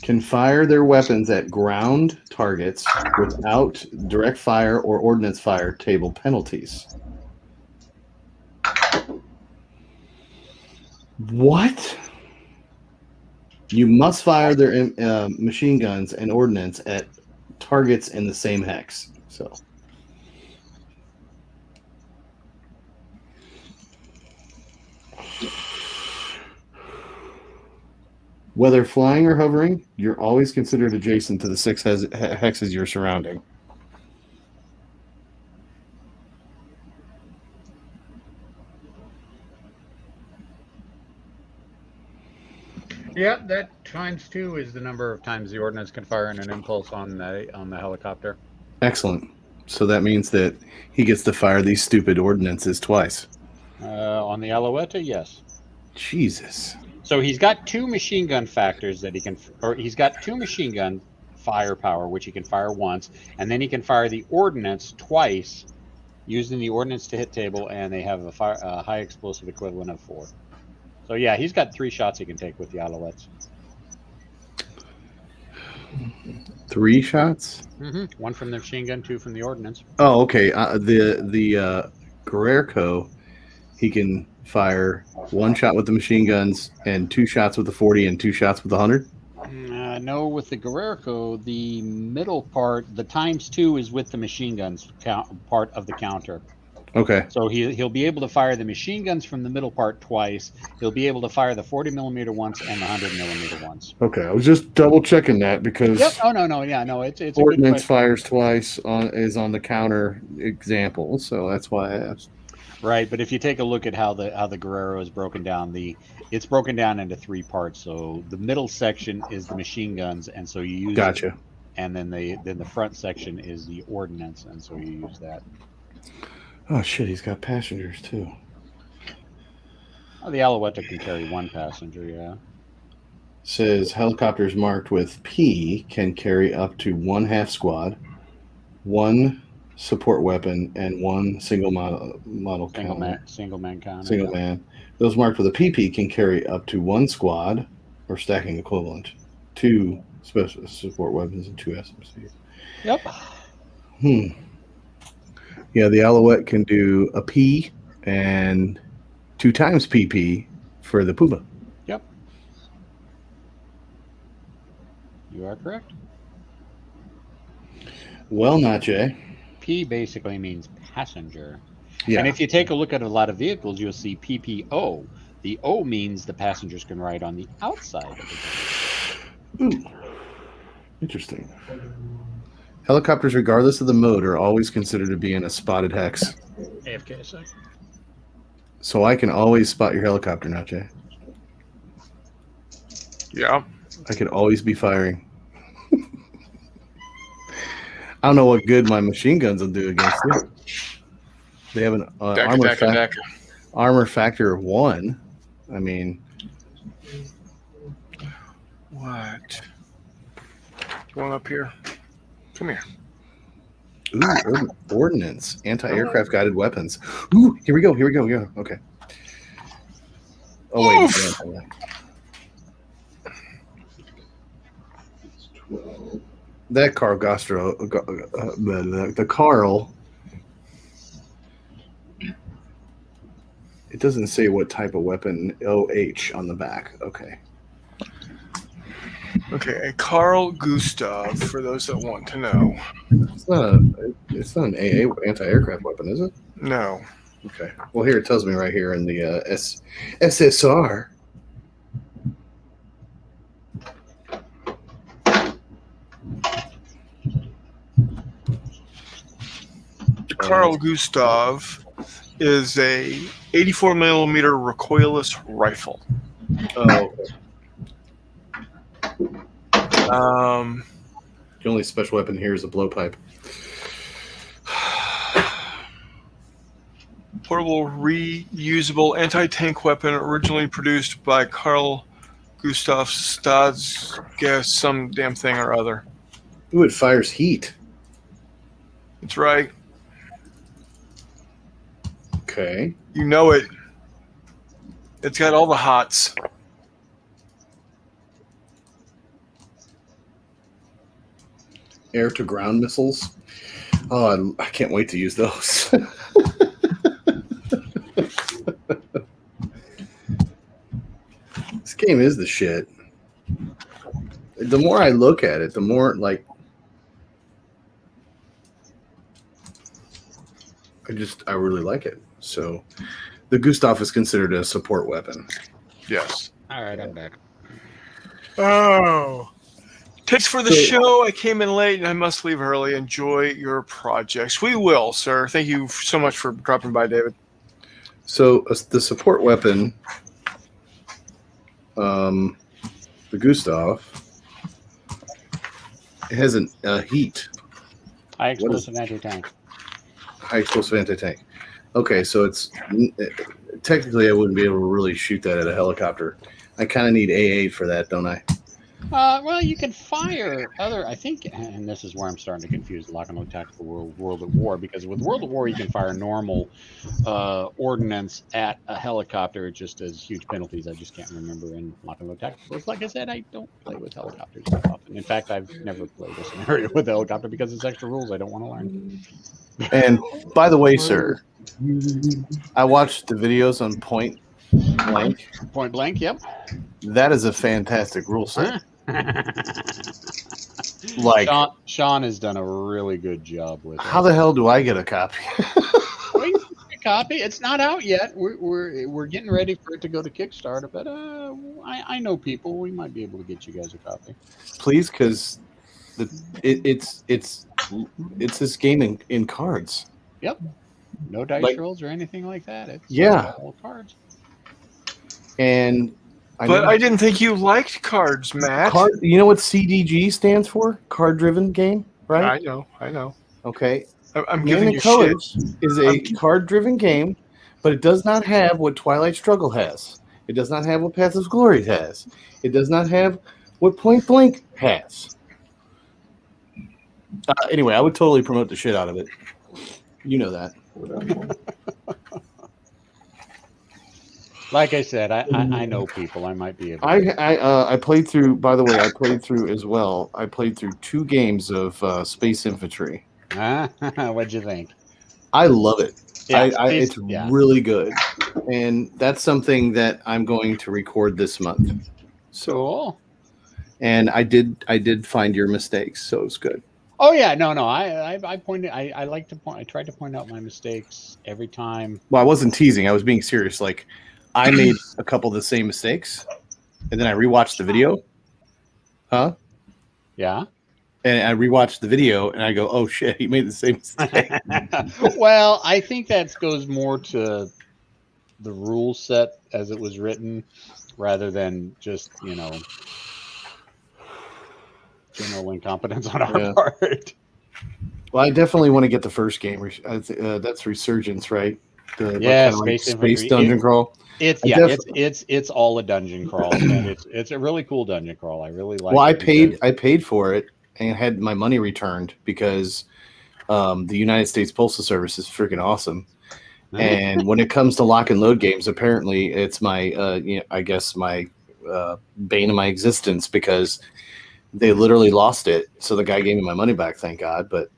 can fire their weapons at ground targets without direct fire or ordnance fire table penalties. What? You must fire their machine guns and ordnance at targets in the same hex. So, whether flying or hovering, you're always considered adjacent to the 6 hexes you're surrounding. Yeah, that times 2 is the number of times the ordnance can fire in an impulse on the helicopter. Excellent. So that means that he gets to fire these stupid ordnances twice. On the Alouette, yes. Jesus. So he's got 2 machine gun factors that he can, or he's got 2 machine gun firepower, which he can fire once, and then he can fire the ordnance twice, using the ordnance to hit table, and they have a high explosive equivalent of 4. So yeah, he's got 3 shots he can take with the Alouettes. 3 shots? Mm-hmm. 1 from the machine gun, 2 from the ordnance. Oh, okay. The Guerrero, he can fire 1 shot with the machine guns and 2 shots with the 40 and 2 shots with the 100. No, with the Guerrero, the middle part, the times 2 is with the machine guns part of the counter. Okay. So he'll be able to fire the machine guns from the middle part twice. He'll be able to fire the 40 millimeter once and the 100 millimeter once. Okay. I was just double checking that because Yep. Oh no. Yeah. No. It's a good ordnance question. fires twice is on the counter example, so that's why I asked. Right, but if you take a look at how the Guerrero is broken down, it's broken down into 3 parts. So the middle section is the machine guns, and so you use Gotcha. And then the front section is the ordnance, and so you use that. Oh shit, he's got passengers too. Oh, the Alouette can carry 1 passenger. Yeah. Says helicopters marked with P can carry up to 1 half squad, 1 support weapon, and 1 single model Single man counter. Single man. Those marked with a PP can carry up to 1 squad or stacking equivalent, 2 special support weapons, and 2 SMCs. Yep. Yeah, the Alouette can do a P and 2 times PP for the Puma. Yep. You are correct. Well, NotJay. P basically means passenger. Yeah. And if you take a look at a lot of vehicles, you'll see PPO. The O means the passengers can ride on the outside of the vehicle. Ooh. Interesting. Helicopters, regardless of the mode, are always considered to be in a spotted hex. AFK a sec. So I can always spot your helicopter, NotJay. Yeah. I could always be firing. I don't know what good my machine guns will do against it. They have an armor factor of 1. I mean, What? Going up here. Come here. ooh, ordnance, anti-aircraft guided weapons. Ooh, here we go. Yeah, okay. Oh wait. That Carl Gastro, the Carl. It doesn't say what type of weapon. OH on the back. Okay. Okay, Carl Gustav, for those that want to know. It's not an AA anti-aircraft weapon, is it? No. Okay. Well, here it tells me right here in the SSR. Carl Gustav is a 84 millimeter recoilless rifle. Oh, the only special weapon here is a blowpipe. Portable, reusable anti-tank weapon originally produced by Carl Gustav Stadge, some damn thing or other. Ooh, it fires heat. That's right. Okay. You know it. It's got all the hots. Air-to-ground missiles. Oh, I can't wait to use those. This game is the shit. The more I look at it, the more like I really like it. So the Gustav is considered a support weapon. Yes. All right, I'm back. Oh. Tips for the show. I came in late and I must leave early. Enjoy your projects. We will, sir. Thank you so much for dropping by, David. So the support weapon, the Gustav, it has a heat. High explosive anti-tank. High explosive anti-tank. Okay, so it's technically I wouldn't be able to really shoot that at a helicopter. I kind of need AA for that, don't I? Well, you can fire other. I think, and this is where I'm starting to confuse Lock and Load Tactical World at War, because with World at War you can fire normal ordnance at a helicopter. It just has huge penalties. I just can't remember in Lock and Load Tactical. Like I said, I don't play with helicopters that often. In fact, I've never played a scenario with a helicopter because it's extra rules I don't want to learn. And by the way, sir, I watched the videos on Point Blank. Point Blank, yep. That is a fantastic rule set. Like Sean has done a really good job with it. How the hell do I get a copy? Well, you can get a copy. It's not out yet. We're getting ready for it to go to Kickstarter, but I know people. We might be able to get you guys a copy. Please, because it's this game in cards. Yep. No dice rolls or anything like that. It's all cards. And I didn't think you liked cards, Matt. You know what CDG stands for? Card-driven game, right? I know. Okay. I'm giving you shit. Colors is a card-driven game, but it does not have what Twilight Struggle has. It does not have what Paths of Glory has. It does not have what Point Blank has. Anyway, I would totally promote the shit out of it. You know that. Like I said, I know people. I might be able to. I played through, by the way, I played through as well. I played through 2 games of Space Infantry. What'd you think? I love it. Yeah, it's really good. And that's something that I'm going to record this month. So, cool. And I did find your mistakes, so it's good. Oh yeah, no. I pointed. I like to point. I tried to point out my mistakes every time. Well, I wasn't teasing. I was being serious. Like, I made a couple of the same mistakes, and then I rewatched the video. Huh? Yeah. And I rewatched the video, and I go, "Oh shit, he made the same mistake." Well, I think that goes more to the rule set as it was written, rather than just general incompetence on our part. Well, I definitely want to get the first game. That's Resurgence, right? Space dungeon crawl. It's all a dungeon crawl, and it's a really cool dungeon crawl. I really like. Well, I paid for it and had my money returned because the United States Postal Service is freaking awesome. And when it comes to lock and load games, apparently it's my I guess my bane of my existence, because they literally lost it. So the guy gave me my money back, thank God. But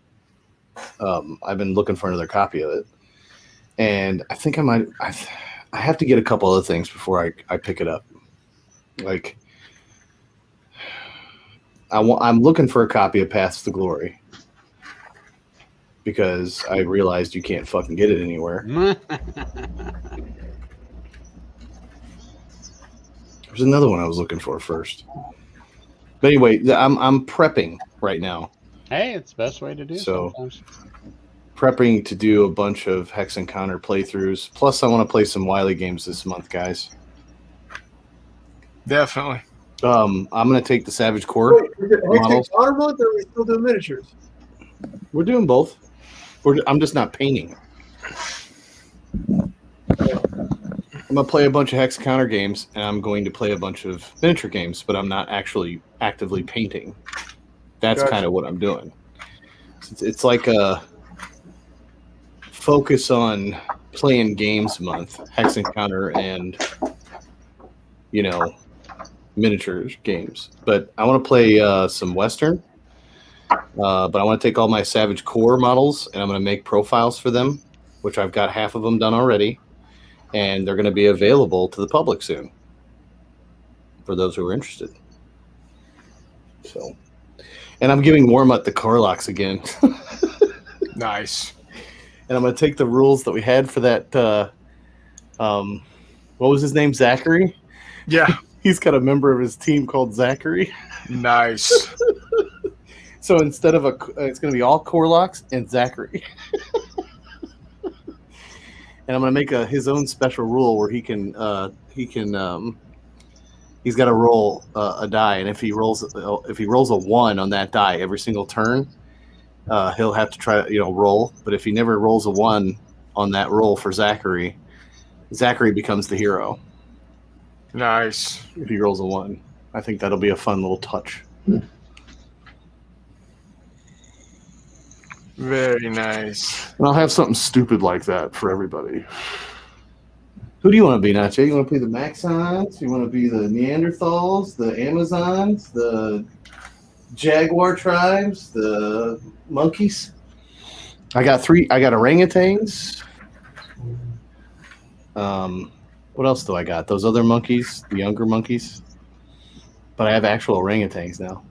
I've been looking for another copy of it, and I think I have to get a couple other things before I pick it up. Like, I'm looking for a copy of Paths to Glory because I realized you can't fucking get it anywhere. There's another one I was looking for first. But anyway, I'm prepping right now. Hey, it's the best way to do So sometimes. prepping to do a bunch of Hex Encounter playthroughs. Plus, I want to play some Wily games this month, guys. Definitely. I'm going to take the Savage Core Wait, is it models. Hex month, or are we still doing miniatures? We're doing both. I'm just not painting. I'm going to play a bunch of Hex Encounter games, and I'm going to play a bunch of miniature games, but I'm not actually actively painting. That's Gotcha. kind of what I'm doing. It's like a focus on playing games month, Hex Encounter and, miniature games. But I want to play some Western, but I want to take all my Savage Core models, and I'm going to make profiles for them, which I've got half of them done already. And they're going to be available to the public soon for those who are interested. So, and I'm giving Warmutt the Corlocks again. Nice. And I'm going to take the rules that we had for that. What was his name? Zachary? Yeah. He's got a member of his team called Zachary. Nice. So instead of it's going to be all Corlocks and Zachary. And I'm going to make his own special rule where he's got to roll a die, and if he rolls a 1 on that die every single turn, he'll have to try roll. But if he never rolls a 1 on that roll for Zachary becomes the hero. Nice. If he rolls a 1, I think that'll be a fun little touch. Very nice. And I'll have something stupid like that for everybody. Who do you want to be, NotJay? You want to be the Maxons? You want to be the Neanderthals, the Amazons, the Jaguar tribes, the monkeys? I got orangutans. What else do I got? Those other monkeys, the younger monkeys. But I have actual orangutans now.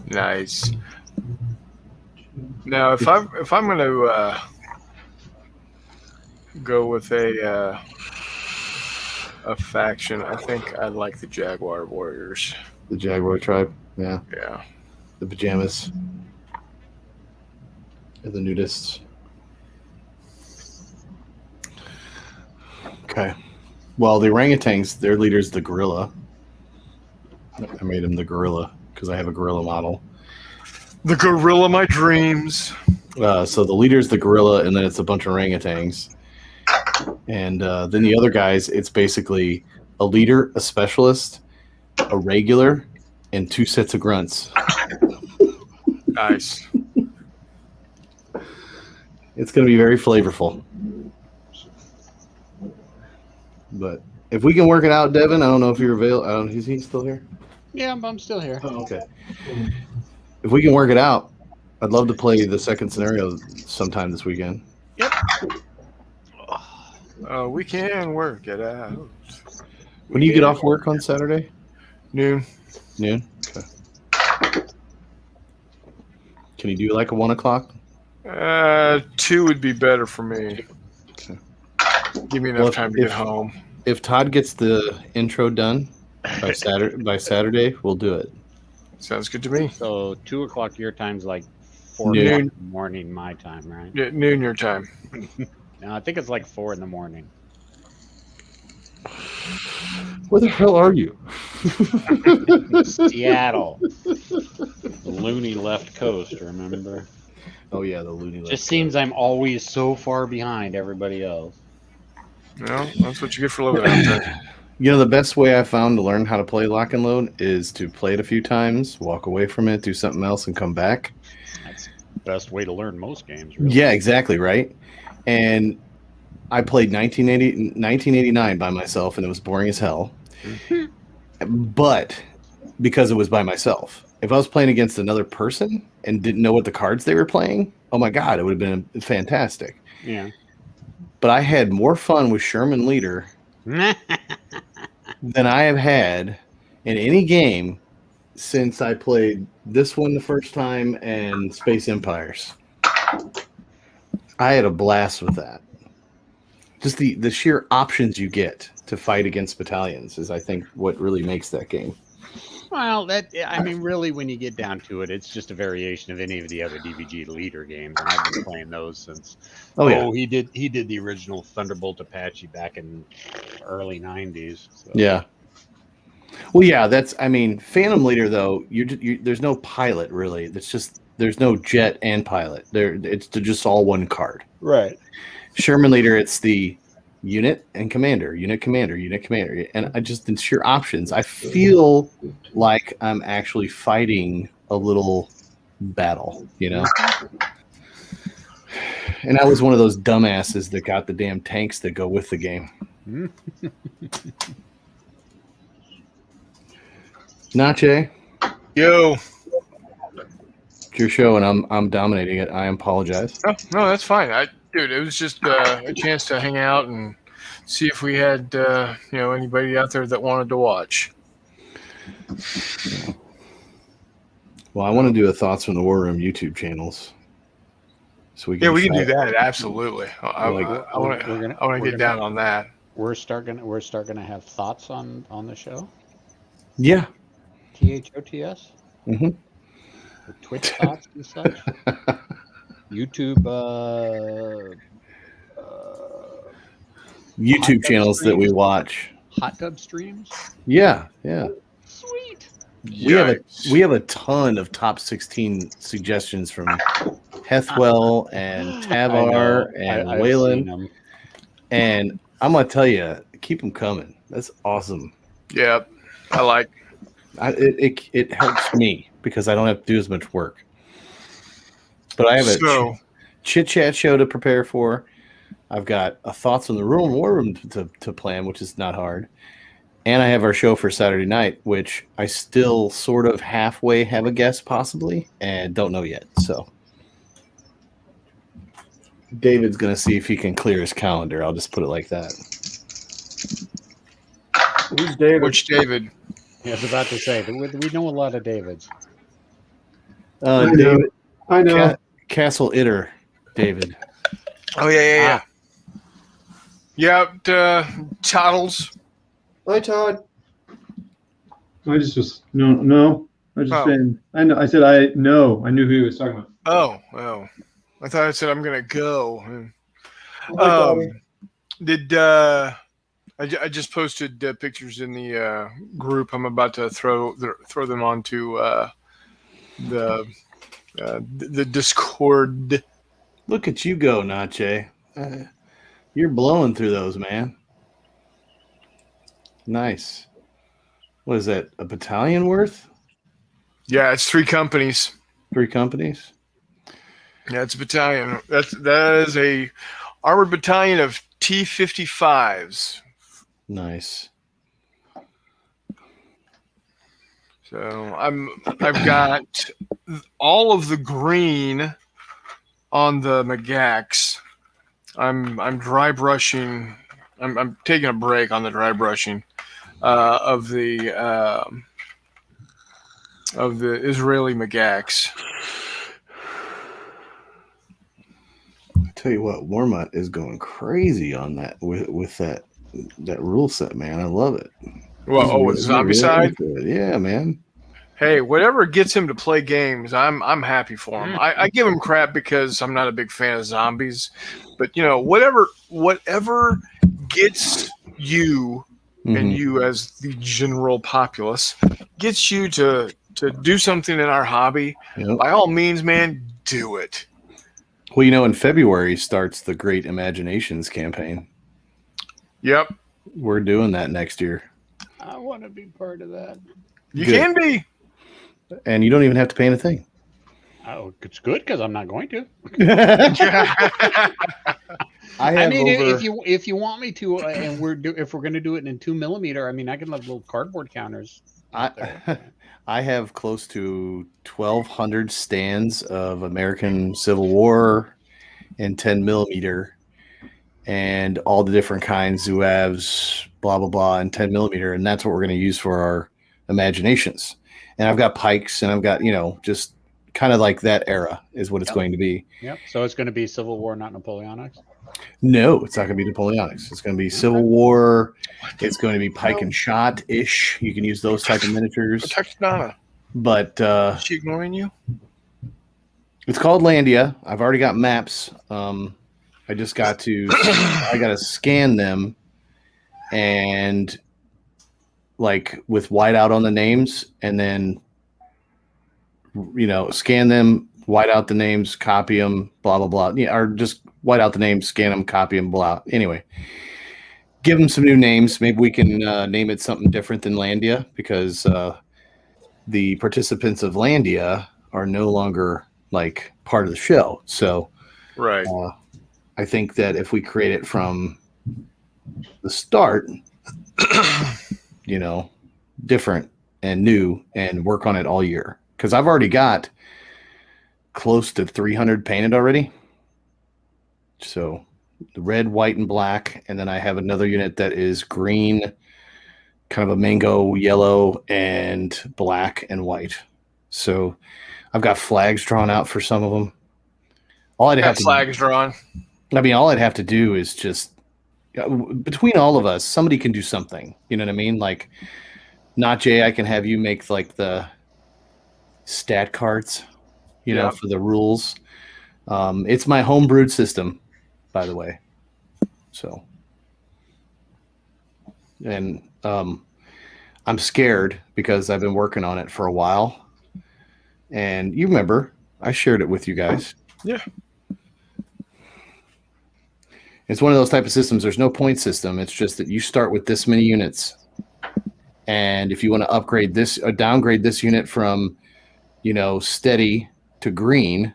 Nice. Now, if I'm going to go with a faction, I think I'd like the Jaguar Warriors. The Jaguar tribe, yeah. Yeah. The pajamas. And the nudists. Okay. Well, the orangutans, their leader's the gorilla. I made him the gorilla because I have a gorilla model. The gorilla, my dreams. So the leader's the gorilla, and then it's a bunch of orangutans. And then the other guys, it's basically a leader, a specialist, a regular, and 2 sets of grunts. Nice. It's going to be very flavorful. But if we can work it out, Devin, I don't know if you're available. Is he still here? Yeah, I'm still here. Oh, okay. If we can work it out, I'd love to play the second scenario sometime this weekend. We can work it out. When do you get off work on Saturday? Noon. Noon? Okay. Can you do like a 1 o'clock? 2 would be better for me. Okay. Give me enough time to get home. If Todd gets the intro done by Saturday, we'll do it. Sounds good to me. So 2 o'clock your time's like 4 Noon. o'clock in the morning my time, right? Yeah, noon your time. No, I think it's like 4 in the morning. Where the hell are you? Seattle. The loony left coast, remember? Oh yeah, the loony. Just seems I'm always so far behind everybody else. No, that's what you get for living out there. The best way I found to learn how to play Lock and Load is to play it a few times, walk away from it, do something else, and come back. That's the best way to learn most games, really. Yeah, exactly, right? And I played 1989 by myself, and it was boring as hell. But because it was by myself. If I was playing against another person and didn't know what the cards they were playing, oh my God, it would have been fantastic. Yeah. But I had more fun with Sherman Leader than I have had in any game since I played this one the first time and Space Empires. I had a blast with that. Just the sheer options you get to fight against battalions is, I think, what really makes that game. Well, really, when you get down to it, it's just a variation of any of the other DVG leader games, and I've been playing those since. He did the original Thunderbolt Apache back in early '90s. So. Yeah. Well, yeah, Phantom Leader though. There's no pilot really. There's no jet and pilot. It's just all one card. Right. Sherman Leader, it's the unit and commander, unit commander, and in sheer options, I feel like I'm actually fighting a little battle, And I was one of those dumbasses that got the damn tanks that go with the game. NotJay, Yo. it's your show, and I'm dominating it. I apologize. No, that's fine. Dude, it was just a chance to hang out and see if we had, anybody out there that wanted to watch. Well, I want to do a Thoughts from the War Room YouTube channels. So we can do that. Absolutely. I want to get down on that. We're gonna have thoughts on the show. Yeah. THOTS. Mm-hmm. Or Twitch thoughts and such. YouTube. YouTube channels that we watch. Hot tub streams. Yeah. Sweet. We have a ton of top 16 suggestions from Hethwell and Tavar and Wayland. And I'm gonna tell you, keep them coming. That's awesome. Yeah, I like. It helps me because I don't have to do as much work. But I have a chit chat show to prepare for. I've got a Thoughts on the War Room to plan, which is not hard. And I have our show for Saturday night, which I still sort of halfway have a guess possibly and don't know yet. So David's going to see if he can clear his calendar. I'll just put it like that. Who's David? Which David? Yeah, I was about to say, we know a lot of Davids. David. I know. Castle Itter, David. Oh, yeah. Yeah, Toddles. Hi, Todd. I just was no. I just saying. I know. I said I know. I knew who he was talking about. Oh. I thought I said I'm gonna go. I just posted pictures in the group. I'm about to throw them onto the Discord. Look at you go, NotJay. You're blowing through those, man. Nice. What is that? A battalion worth? Yeah, it's 3 companies. 3 companies? Yeah, it's a battalion. That is a armored battalion of T-55s. Nice. So I've got all of the green on the McGax. I'm dry brushing. I'm taking a break on the dry brushing of the Israeli McGax. I tell you what, Warmut is going crazy on that with that rule set, man. I love it. Well, with Zombicide? Yeah, man. Hey, whatever gets him to play games, I'm happy for him. I give him crap because I'm not a big fan of zombies, but whatever gets you and you as the general populace gets you to do something in our hobby, by all means, man, do it. Well, in February starts the Great Imaginations campaign. Yep. We're doing that next year. I want to be part of that. You can be. And you don't even have to pay anything. Oh, it's good because I'm not going to. If you want me to, and if we're going to do it in 2mm, I can have little cardboard counters. I have close to 1,200 stands of American Civil War and 10mm, and all the different kinds, Zouaves, blah blah blah, and 10mm, and that's what we're going to use for our imaginations. and I've got pikes, and I've got just kind of like that era is what it's going to be. Yep. So it's going to be Civil War, not Napoleonics. No, it's not going to be Napoleonics. It's going to be Civil War. It's going to be pike and shot ish. You can use those type of miniatures. Protect Nana. But Is she ignoring you? it's called Landia. I've already got maps. I just got to I got to scan them, and like with whiteout on the names, and then scan them, white out the names, copy them, blah blah blah. Yeah, or just white out the names, scan them, copy them, blah. Anyway, give them some new names. Maybe we can name it something different than Landia, because the participants of Landia are no longer like part of the show. So Right. I think that if we create it from the start, different and new, and work on it all year, because I've already got close to 300 painted already. So the red, white, and black, and then I have another unit that is green, kind of a mango yellow, and black and white. So I've got flags drawn out for some of them. All I'd have Flags drawn. all I'd have to do is just between all of us, somebody can do something. You know what I mean? Like, NotJay, I can have you make like the stat cards, for the rules. It's my homebrewed system, by the way. So, and I'm scared because I've been working on it for a while. And you remember, I shared it with you guys. Yeah. It's one of those type of systems. There's no point system. It's just that you start with this many units. And if you want to upgrade this or downgrade this unit from, steady to green,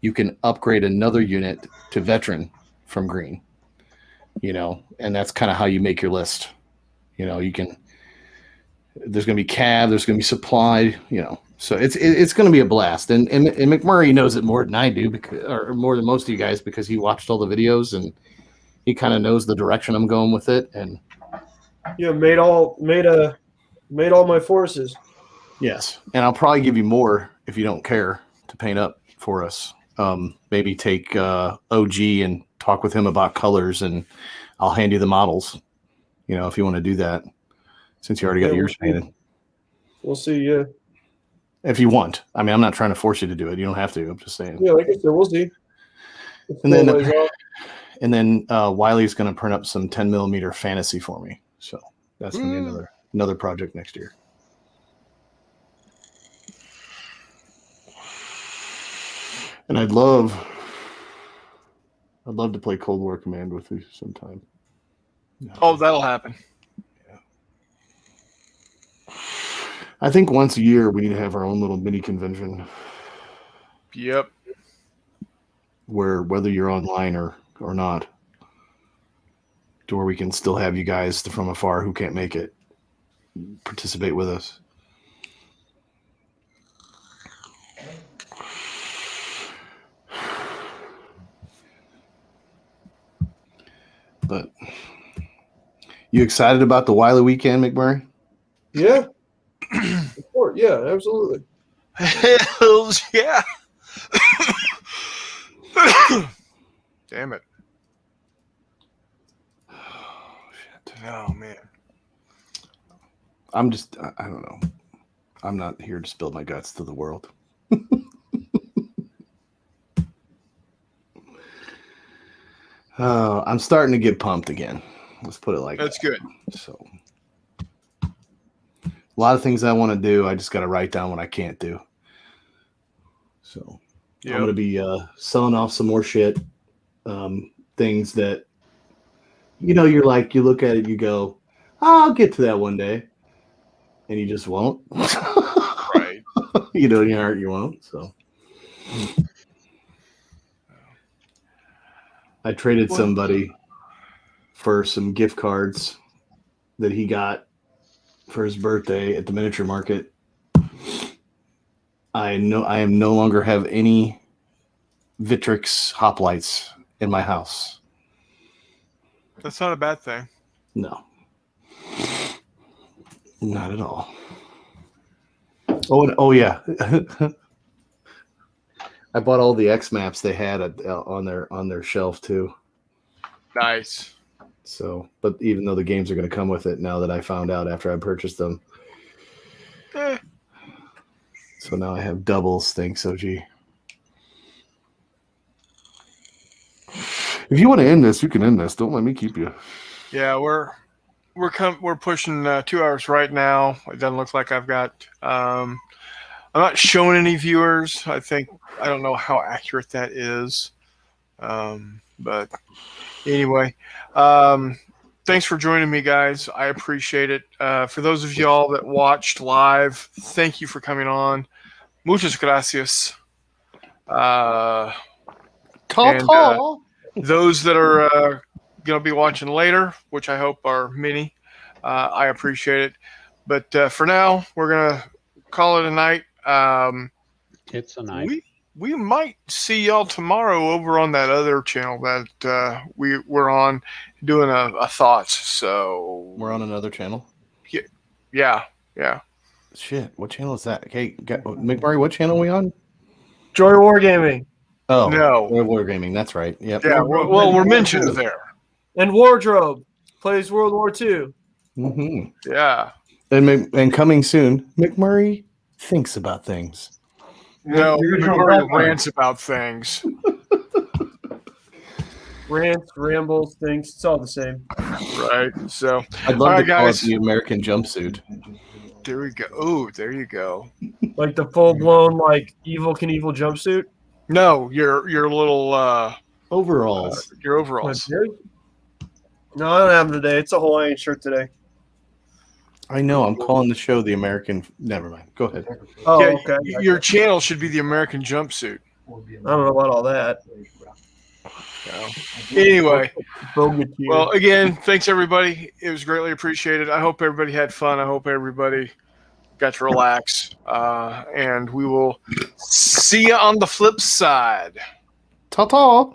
you can upgrade another unit to veteran from green, and that's kind of how you make your list. You can, there's going to be cav, there's going to be supply, so it's going to be a blast. And McMurray knows it more than I do, or more than most of you guys, because he watched all the videos and he kind of knows the direction I'm going with it. And made all my forces. Yes, and I'll probably give you more if you don't care to paint up for us. Maybe take OG and talk with him about colors, and I'll hand you the models. If you want to do that, since you already got yours painted. We'll see. Yeah. If you want, I mean, I'm not trying to force you to do it. You don't have to. I'm just saying. Yeah, like I said, we'll see. And then Wiley's going to print up some 10mm fantasy for me. So that's going to be another project next year. And I'd love to play Cold War Command with you sometime. Oh, that'll happen. Yeah. I think once a year we need to have our own little mini convention. Yep. Where whether you're online or not, to where we can still have you guys from afar who can't make it participate with us. But you excited about the Wiley weekend, McMurray? Yeah. Of course. Yeah, absolutely. Hells yeah. Damn it. Oh, shit. Oh, man. I don't know. I'm not here to spill my guts to the world. I'm starting to get pumped again. Let's put it like That's that. good. So, a lot of things I want to do. I just got to write down what I can't do. So, I'm going to be selling off some more shit. Things that, you're like, you look at it, you go, I'll get to that one day. And you just won't. Right. In your heart, you won't. So, I traded somebody for some gift cards that he got for his birthday at the miniature market. I am no longer have any Vitrix hoplites in my house. That's not a bad thing. No. Not at all. Oh yeah. I bought all the X maps they had on their shelf too. Nice. So, but even though the games are going to come with it now that I found out after I purchased them. Eh. So now I have doubles. Thanks, OG. If you want to end this, you can end this. Don't let me keep you. Yeah, we're pushing 2 hours right now. It doesn't look like I've got. I'm not showing any viewers. I don't know how accurate that is. But anyway, thanks for joining me, guys. I appreciate it. For those of y'all that watched live, thank you for coming on. Muchas gracias. Those that are going to be watching later, which I hope are many, I appreciate it. But for now, we're going to call it a night. It's a night. We might see y'all tomorrow over on that other channel that we're on doing a thoughts. So we're on another channel. Yeah. Shit, what channel is that? Okay, McMurray, what channel are we on? Joy Wargaming. Oh no, Wargaming. That's right. Yep. Yeah. Well, we're mentioned there. And Wardrobe plays World War II. Mm-hmm. Yeah. And coming soon, McMurray thinks about things. No, McMurray rants about things. Rants, rambles, things. It's all the same. Right. So, I'd love to call it the American jumpsuit. There we go. Oh, there you go. Like the full blown Evil Knievel jumpsuit. No, your little overalls. Your overalls. No, I don't have them today. It's a Hawaiian shirt today. I know. I'm calling the show the American. Never mind. Go ahead. Oh, yeah, okay. Your channel should be the American Jumpsuit. I don't know about all that. No. Anyway, well, again, thanks everybody. It was greatly appreciated. I hope everybody had fun. I hope everybody got to relax. And we will see you on the flip side. Ta-ta.